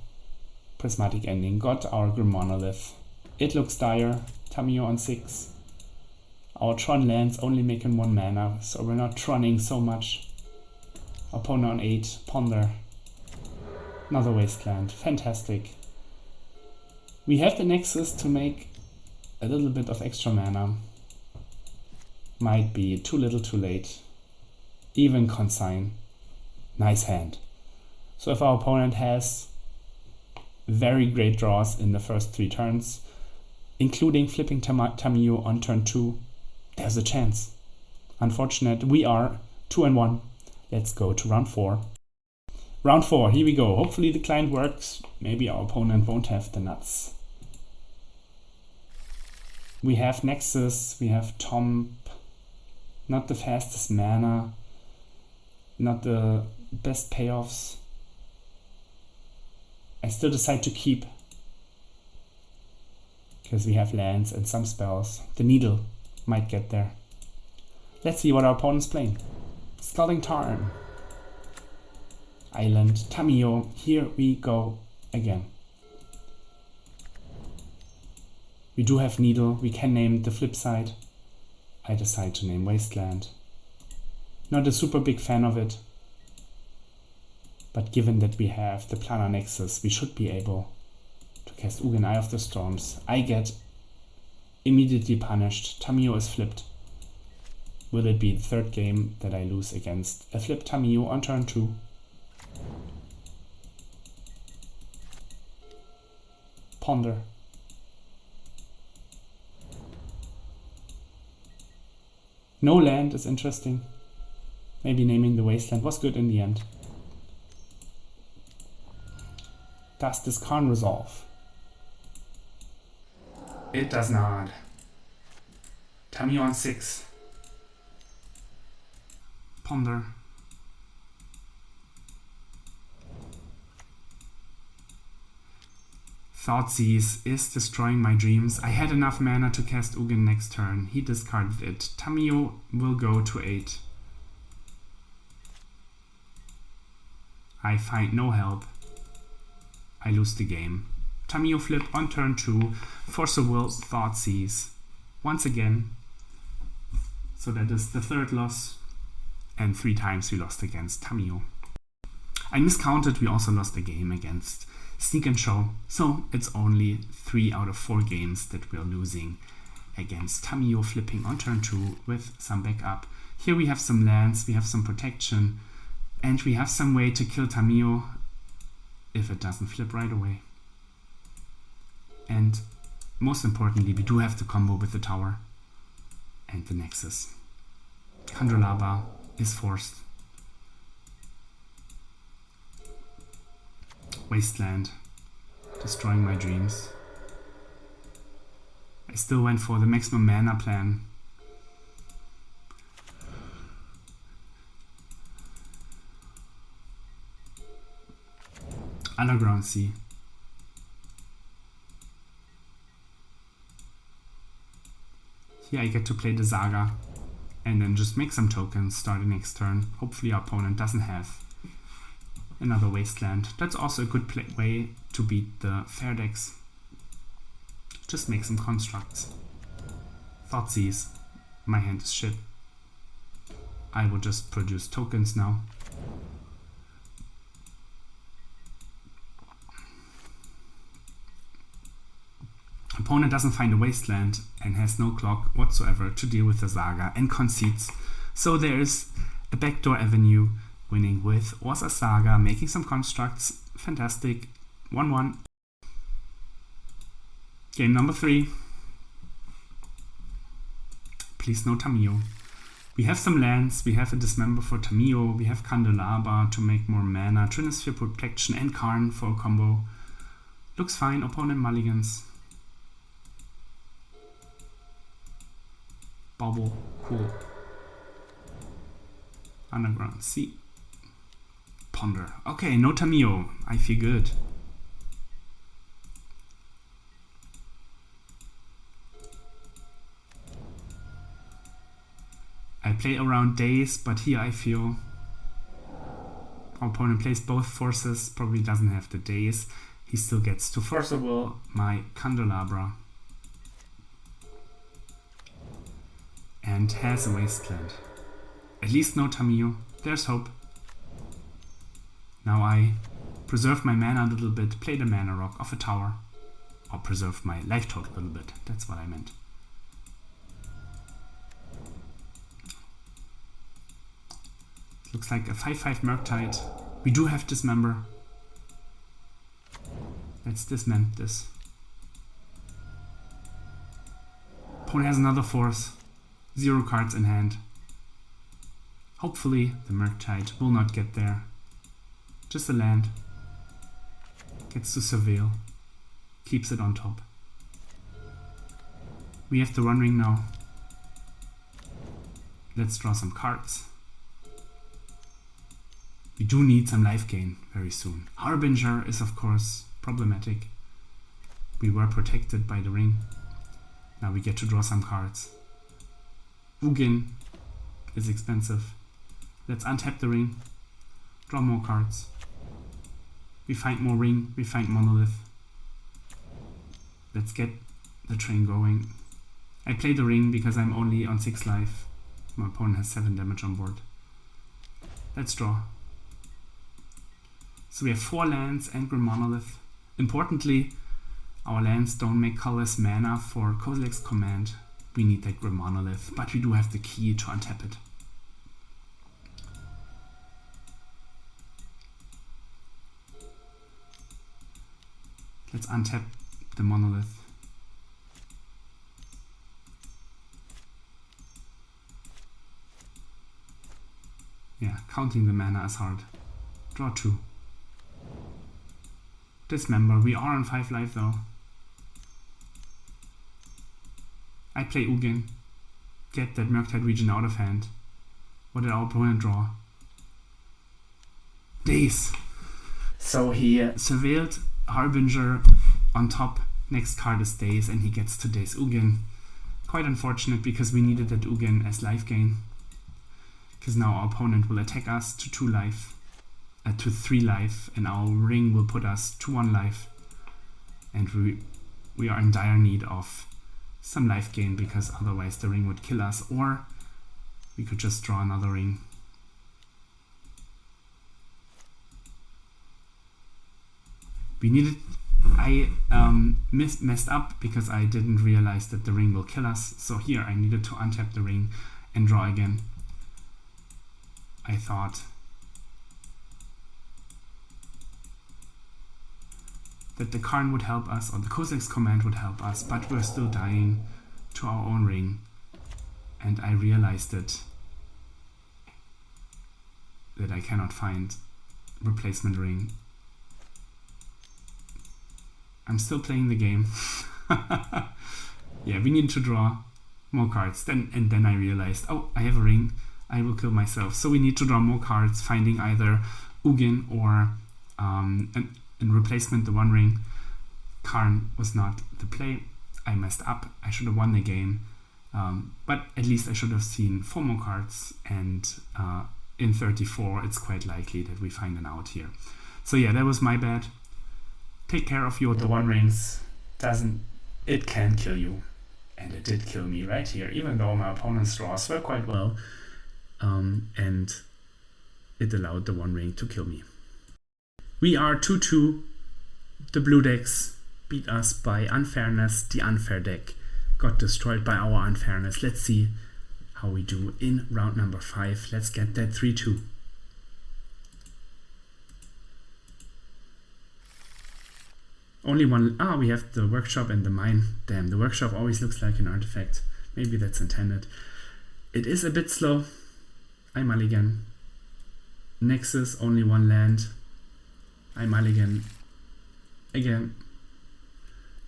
S2: Prismatic Ending got our Grim Monolith. It looks dire. Tamiyo on 6. Our Tron lands only making 1 mana, so we're not Tronning so much. Opponent on 8. Ponder. Another Wasteland. Fantastic. We have the Nexus to make a little bit of extra mana. Might be too little too late. Even Consign. Nice hand. So if our opponent has very great draws in the first 3 turns, including flipping Tamiyo on turn 2, there's a chance. Unfortunate, we are 2-1. Let's go to round 4. Round 4, here we go. Hopefully the client works. Maybe our opponent won't have the nuts. We have Nexus, we have Tomb. Not the fastest mana. Not the best payoffs. I still decide to keep, because we have lands and some spells. The Needle might get there. Let's see what our opponent's playing. Scalding Tarn. Island. Tamiyo. Here we go again. We do have Needle. We can name the flip side. I decide to name Wasteland. Not a super big fan of it. But given that we have the Planar Nexus, we should be able to cast Ugin, Eye of the Storms. I get immediately punished. Tamiyo is flipped. Will it be the 3rd game that I lose against a flip Tamiyo on turn 2? Ponder. No land is interesting. Maybe naming the Wasteland was good in the end. Does this Karn resolve? It does not. Tamiyo on 6. Ponder. Thoughtseize is destroying my dreams. I had enough mana to cast Ugin next turn. He discarded it. Tamiyo will go to 8. I find no help. I lose the game. Tamiyo flip on turn 2. Force of Will, Thoughtseize. Once again. So that is the third loss. And 3 times we lost against Tamiyo. I miscounted, we also lost a game against Sneak and Show. So it's only 3 out of 4 games that we're losing against Tamiyo flipping on turn 2 with some backup. Here we have some lands, we have some protection, and we have some way to kill Tamiyo if it doesn't flip right away. And most importantly, we do have the combo with the tower and the Nexus. Candelabra is forced. Wasteland, destroying my dreams. I still went for the maximum mana plan. Underground Sea. Here I get to play the Saga and then just make some tokens, start the next turn. Hopefully our opponent doesn't have another Wasteland. That's also a good way to beat the fair decks. Just make some constructs. Thoughtseize. My hand is shit. I will just produce tokens now. Opponent doesn't find a Wasteland and has no clock whatsoever to deal with the Saga and concedes. So there is a backdoor avenue, winning with Urza Saga, making some constructs. Fantastic. 1-1. Game number 3. Please no Tamiyo. We have some lands, we have a Dismember for Tamiyo, we have Candelabra to make more mana, Trinisphere Protection and Karn for a combo. Looks fine, opponent mulligans. Bubble, cool. Underground Sea. Ponder. Okay, no Tamiyo. I feel good. I play around days, but here I feel our opponent plays both forces, probably doesn't have the days. He still gets to Force of Will my Candelabra and has a Wasteland. At least no Tamiyo. There's hope. Now I preserve my mana a little bit, play the mana rock off a tower, or preserve my life total a little bit. That's what I meant. Looks like a 5/5 Murktide. We do have Dismember. Let's dismember this. Opponent has another force. 0 cards in hand. Hopefully the Murktide will not get there. Just a land. Gets to surveil. Keeps it on top. We have the Run Ring now. Let's draw some cards. We do need some life gain very soon. Harbinger is of course problematic. We were protected by the ring. Now we get to draw some cards. Ugin is expensive. Let's untap the ring. Draw more cards. We find more ring. We find Monolith. Let's get the train going. I play the ring because I'm only on 6 life. My opponent has 7 damage on board. Let's draw. So we have 4 lands and Grim Monolith. Importantly, our lands don't make colorless mana for Kozilek's command. We need that Grim Monolith, but we do have the key to untap it. Let's untap the Monolith. Yeah, counting the mana is hard. Draw 2. Dismember. We are on 5 life though. I play Ugin. Get that Murktide region out of hand. What did our opponent draw? Days. So he surveilled Harbinger on top. Next card is Daze, and he gets today's Ugin. Quite unfortunate, because we needed that Ugin as life gain. Because now our opponent will attack us to 2 life, to 3 life, and our ring will put us to 1 life. And we are in dire need of some life gain, because otherwise the ring would kill us, or we could just draw another ring. We needed... I messed up because I didn't realize that the ring will kill us. So here I needed to untap the ring and draw again. I thought that the Karn would help us, or the Kozilek's command would help us, but we're still dying to our own ring. And I realized that I cannot find replacement ring. I'm still playing the game. Yeah, we need to draw more cards. And then I realized, oh, I have a ring. I will kill myself. So we need to draw more cards, finding either Ugin or in replacement the 1 ring. Karn was not the play. I messed up. I should have won the game. But at least I should have seen 4 more cards. And in 34, it's quite likely that we find an out here. So yeah, that was my bad. Take care of your... The 1 rings it can kill you. And it did kill me right here, even though my opponent's draws were quite well. And it allowed the 1 ring to kill me. We are 2-2. The blue decks beat us by unfairness. The unfair deck got destroyed by our unfairness. Let's see how we do in round number 5. Let's get that 3-2. Only one... Ah, we have the workshop and the mine. Damn, the workshop always looks like an artifact. Maybe that's intended. It is a bit slow. I mulligan. Nexus, only 1 land. I mulligan. Again.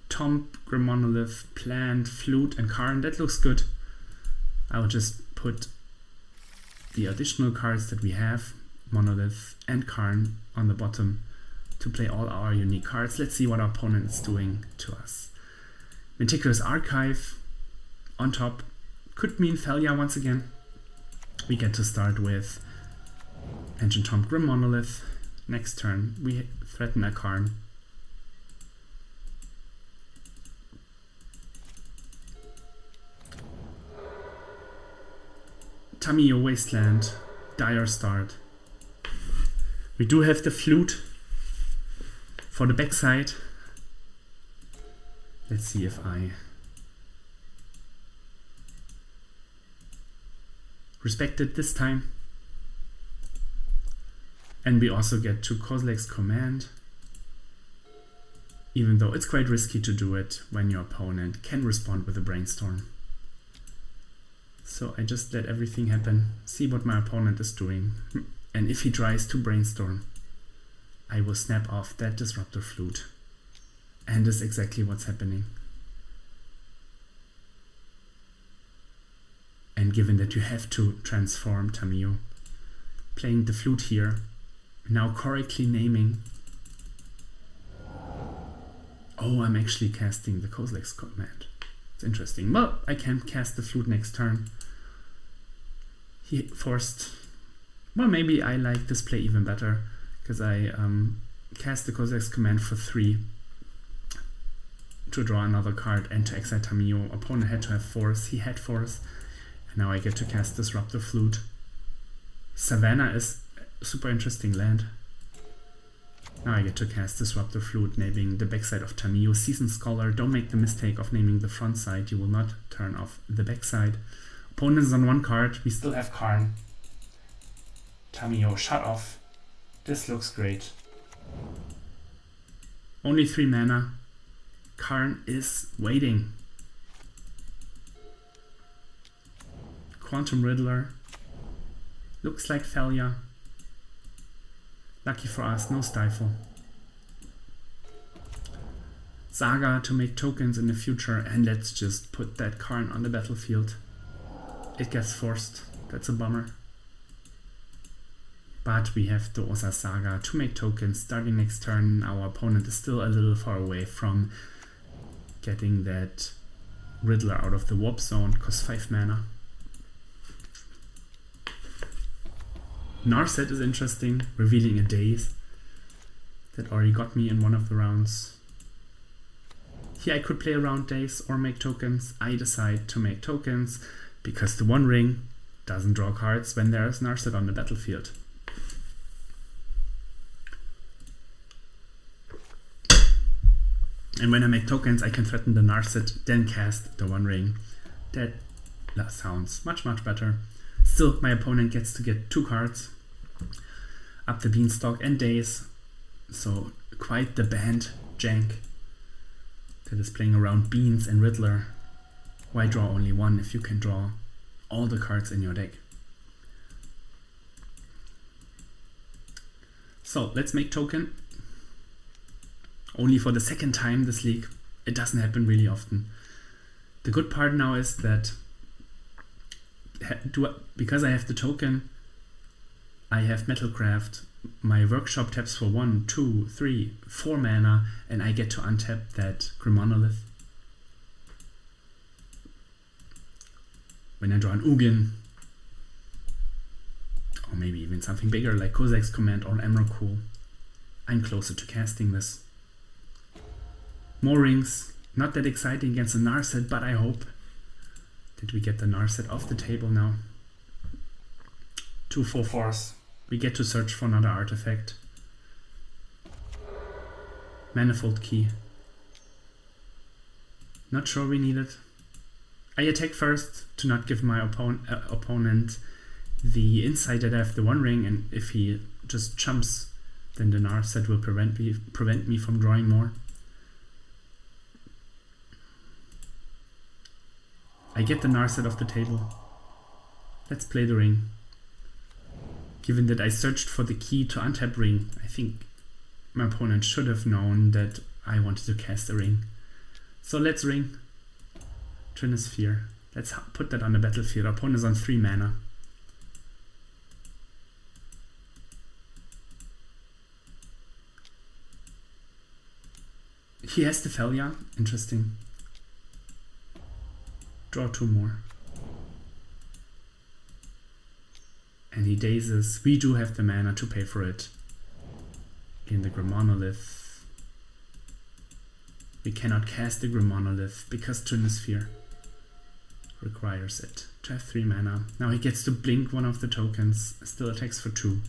S2: Tomb, Grim Monolith, Plant, Flute, and Karn. That looks good. I will just put the additional cards that we have, Monolith and Karn, on the bottom to play all our unique cards. Let's see what our opponent is doing to us. Meticulous Archive on top could mean failure once again. We get to start with Ancient Tomb, Grim Monolith. Next turn we threaten a Karn. Tamiyo, Wasteland, dire start. We do have the Flute for the backside. Let's see if I respect it this time. And we also get to Kozilek's command, even though it's quite risky to do it when your opponent can respond with a brainstorm. So I just let everything happen, see what my opponent is doing, and if he tries to brainstorm, I will snap off that Disruptor Flute. And that's exactly what's happening. And given that you have to transform Tamiyo, playing the Flute here, now correctly naming. Oh, I'm actually casting the Kozilek's command. It's interesting. Well, I can cast the Flute next turn. He forced... Well, maybe I like this play even better, because I cast the Kozilek's command for 3 to draw another card and to exile Tamiyo. Opponent had to have force, he had force, and now I get to cast Disruptor Flute. Savannah is a super interesting land. Now I get to cast Disruptor Flute, naming the backside of Tamiyo. Seasoned Scholar, don't make the mistake of naming the front side, you will not turn off the backside. Opponent is on 1 card, we still have Karn. Tamiyo shut off. This looks great. Only 3 mana. Karn is waiting. Quantum Riddler. Looks like failure. Lucky for us, no Stifle. Saga to make tokens in the future, and let's just put that Karn on the battlefield. It gets forced. That's a bummer. but we have the Urza Saga to make tokens. Starting next turn, our opponent is still a little far away from getting that Riddler out of the warp zone, costs 5 mana. Narset is interesting, revealing a Daze. That already got me in one of the rounds. Here I could play around Daze or make tokens. I decide to make tokens because the One Ring doesn't draw cards when there is Narset on the battlefield. And when I make tokens, I can threaten the Narset, then cast the One Ring. That sounds much better. Still, my opponent gets to get 2 cards. Up the Beanstalk and Daze. So quite the band jank that is playing around Beans and Riddler. Why draw only one if you can draw all the cards in your deck? So let's make token. Only for the second time this league. It doesn't happen really often. The good part now is that because I have the token, I have Metalcraft. My workshop taps for 1, 2, 3, 4 mana, and I get to untap that Grimonolith. When I draw an Ugin, or maybe even something bigger like Kozak's Command or Emrakul, I'm closer to casting this. More rings, not that exciting against a Narset, but I hope that we get the Narset off the table now. 2 4/4s. We get to search for another artifact. Manifold Key. Not sure we need it. I attack first to not give my opponent the insight that I have the One Ring, and if he just jumps, then the Narset will prevent me from drawing more. I get the Narset off the table. Let's play the ring. Given that I searched for the key to untap ring, I think my opponent should have known that I wanted to cast a ring. So let's ring. Trinisphere. Let's put that on the battlefield. Our opponent is on 3 mana. He has the Thalia. Interesting. Draw 2 more. And he dazes. We do have the mana to pay for it. In the Grimonolith. We cannot cast the Grimonolith because Trinisphere requires it to have 3 mana. Now he gets to blink one of the tokens. Still attacks for 2.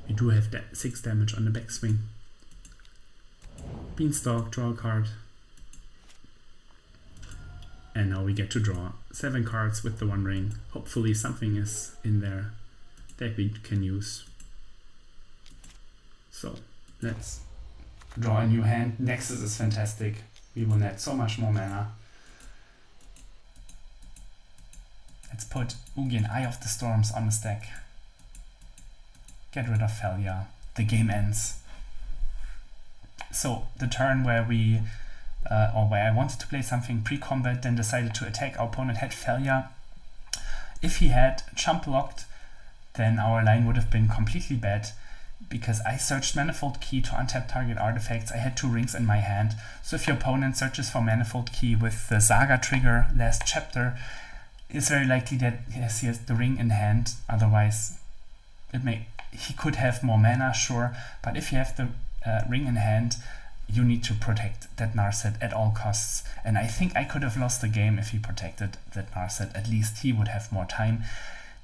S2: We do have 6 damage on the backswing. Beanstalk, draw a card. And now we get to draw 7 cards with the One Ring. Hopefully something is in there that we can use. So let's draw a new hand. Nexus is fantastic. We will net so much more mana. Let's put Ugin, Eye of the Storms on the stack. Get rid of Thalia. The game ends. So the turn where we where I wanted to play something pre-combat, then decided to attack, our opponent had Thalia. If he had jump blocked, then our line would have been completely bad, because I searched Manifold Key to untap target artifacts. I had 2 rings in my hand. So if your opponent searches for Manifold Key with the Saga trigger last chapter, it's very likely that yes, he has the ring in hand. Otherwise, he could have more mana, sure, but if you have the ring in hand, you need to protect that Narset at all costs. And I think I could have lost the game if he protected that Narset. At least he would have more time.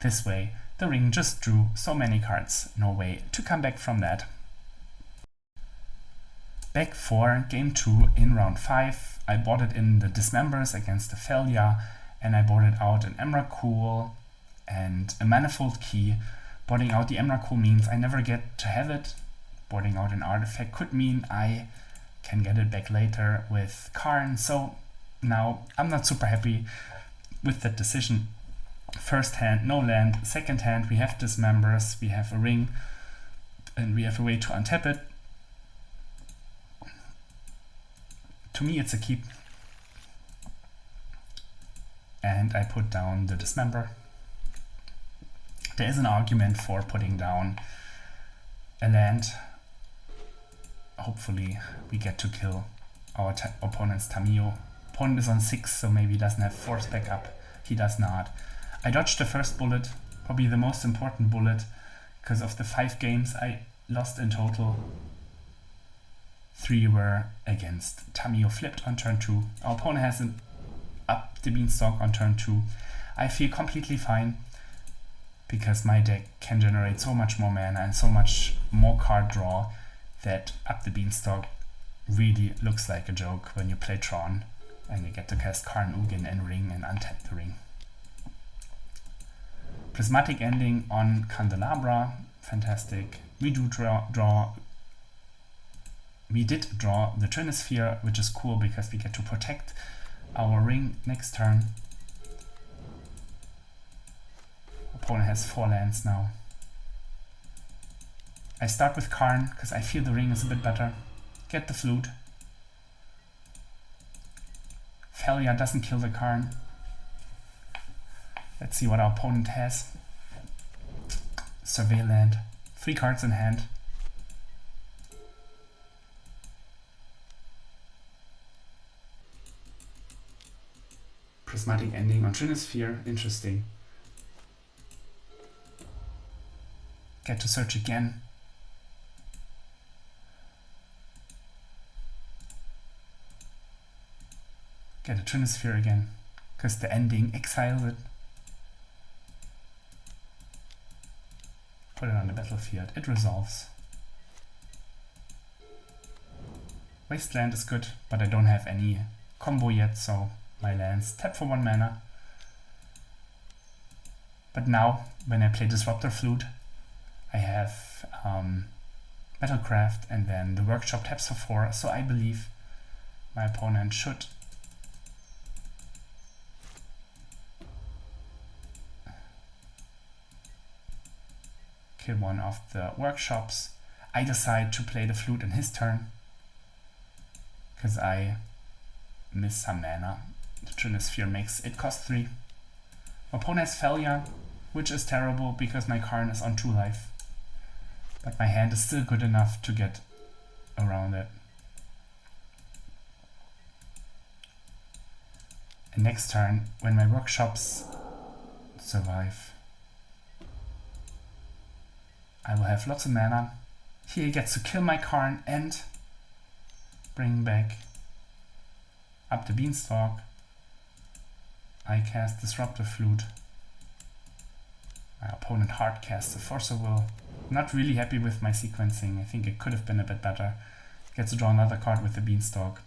S2: This way, the ring just drew so many cards. No way to come back from that. Back for game 2 in round 5. I bought it in the Dismembers against the Thalia, and I bought it out an Emrakul and a Manifold Key. Boarding out the Emrakul means I never get to have it. Boarding out an artifact could mean I can get it back later with Karn. So now I'm not super happy with that decision. First hand, no land. Second hand, we have Dismembers, we have a ring, and we have a way to untap it. To me, it's a keep. And I put down the Dismember.
S1: There is an argument for putting down a land. Hopefully we get to kill our opponent's Tamiyo. Opponent is on 6, so maybe he doesn't have force backup. He does not. I dodged the first bullet, probably the most important bullet, because of the 5 games I lost in total. 3 were against Tamiyo flipped on turn 2. Our opponent has an up the beanstalk on turn 2. I feel completely fine, because my deck can generate so much more mana and so much more card draw that up the beanstalk really looks like a joke when you play Tron and you get to cast Karn, Ugin and Ring and untap the Ring. Prismatic Ending on Candelabra, fantastic. We did draw the Trinisphere, which is cool because we get to protect our Ring next turn. Opponent has 4 lands now. I start with Karn because I feel the Ring is a bit better. Get the Flute. Failure doesn't kill the Karn. Let's see what our opponent has. Survey land. 3 cards in hand. Prismatic Ending on Trinisphere. Interesting. Get to search again. Get a Trinisphere again, because the ending exiles it. Put it on the battlefield. It resolves. Wasteland is good, but I don't have any combo yet, so my lands tap for 1 mana. But now, when I play Disruptor Flute, I have Metalcraft, and then the Workshop taps for 4, so I believe my opponent should kill one of the Workshops. I decide to play the Flute in his turn, because I miss some mana. The Trinisphere makes it cost 3. My opponent has Failure, which is terrible because my Karn is on 2 life. But my hand is still good enough to get around it. And next turn, when my Workshops survive, I will have lots of mana. Here he gets to kill my Karn and bring back up the Beanstalk. I cast Disruptive Flute. My opponent hard casts a Force of Will. Not really happy with my sequencing. I think it could have been a bit better. Gets to draw another card with the Beanstalk.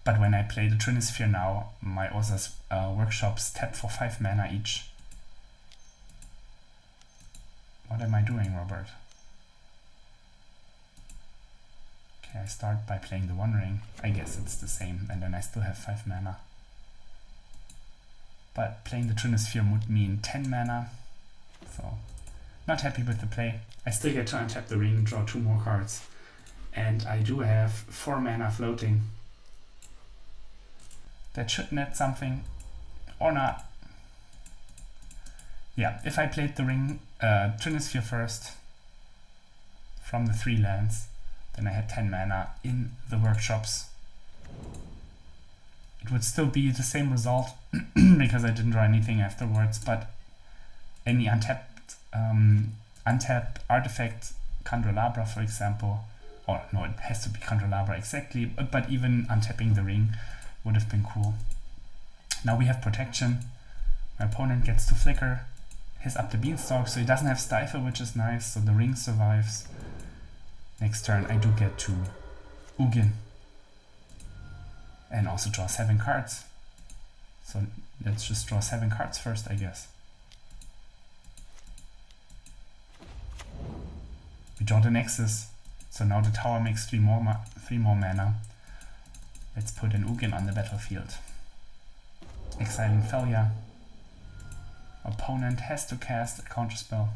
S1: But when I play the Trinisphere now, my Urza's Workshops tap for 5 mana each. What am I doing, Robert? Okay, I start by playing the One Ring. I guess it's the same, and then I still have 5 mana. But playing the Trinisphere would mean 10 mana, so not happy with the play. I still get to untap the Ring, draw 2 more cards, and I do have 4 mana floating. That should net something, or not. Yeah, if I played the Ring Trinisphere first from the 3 lands, then I had 10 mana in the Workshops. It would still be the same result because I didn't draw anything afterwards, but any untapped artifact, Candelabra for example, or no, it has to be Candelabra exactly, but even untapping the Ring would have been cool. Now we have protection. My opponent gets to flicker his up the Beanstalk, so he doesn't have Stifle, which is nice, so the Ring survives. Next turn I do get to Ugin and also draw 7 cards. So let's just draw 7 cards first, I guess. We draw the Nexus, so now the tower makes 3 more mana. Let's put an Ugin on the battlefield. Exiling Failure. Opponent has to cast a counterspell.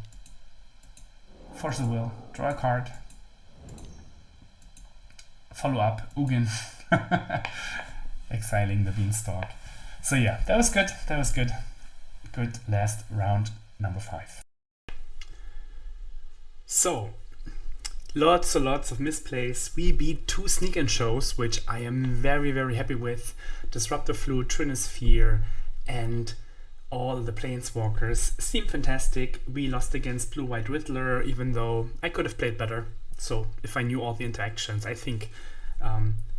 S1: Force of Will, draw a card. Follow up, Ugin. Exiling the Beanstalk. So yeah, that was good. That was good. Good last round, number 5. So, lots and lots of misplays. We beat 2 sneak and shows, which I am very, very happy with. Disruptor Flute, Trinisphere, and all the Planeswalkers seem fantastic. We lost against Blue-White Riddler, even though I could have played better. So if I knew all the interactions, I think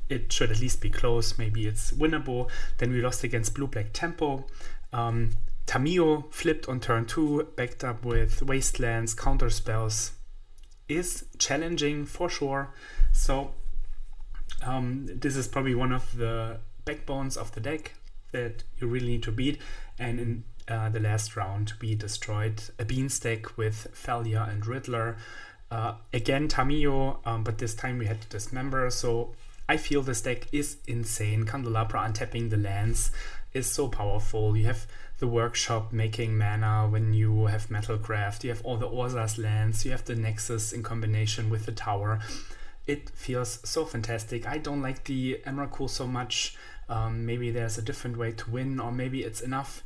S1: it should at least be close. Maybe it's winnable. Then we lost against Blue-Black Tempo. Tamiyo flipped on turn 2, backed up with Wastelands, Counterspells. Is challenging for sure. So this is probably one of the backbones of the deck that you really need to beat. And in the last round, we destroyed a Beanstack with Thalia and Riddler. Again, Tamiyo, but this time we had to dismember. So I feel this deck is insane. Candelabra untapping the lands is so powerful. You have the Workshop making mana when you have Metalcraft. You have all the Urza's lands. You have the Nexus in combination with the tower. It feels so fantastic. I don't like the Emrakul so much. Maybe there's a different way to win, or maybe it's enough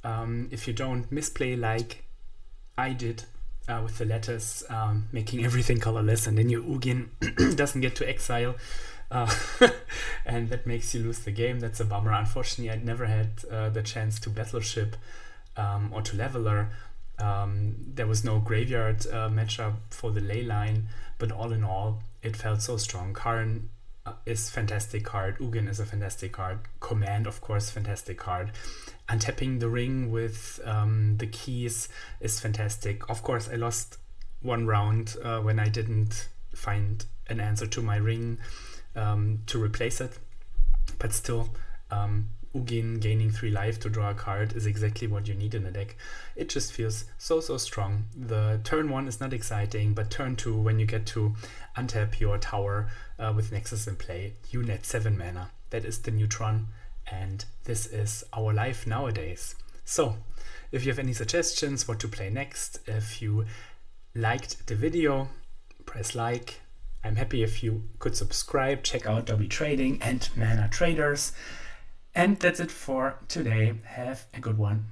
S1: if you don't misplay like I did with the letters, making everything colorless, and then your Ugin doesn't get to exile. And that makes you lose the game. That's a bummer. Unfortunately, I'd never had the chance to Battleship or to Leveler. There was no graveyard matchup for the ley line, but all in all, it felt so strong. Karn is fantastic card. Ugin is a fantastic card. Command, of course, fantastic card. Untapping the ring with the keys is fantastic. Of course, I lost one round when I didn't find an answer to my ring to replace it, but still Ugin gaining 3 life to draw a card is exactly what you need in a deck. It just feels so strong. The turn 1 is not exciting, but turn 2, when you get to untap your tower with Nexus in play, you net 7 mana. That is the Neutron, and this is our life nowadays. So if you have any suggestions what to play next, if you liked the video, press like. I'm happy if you could subscribe, check out Dobby Trading and Manatraders. And that's it for today. Have a good one.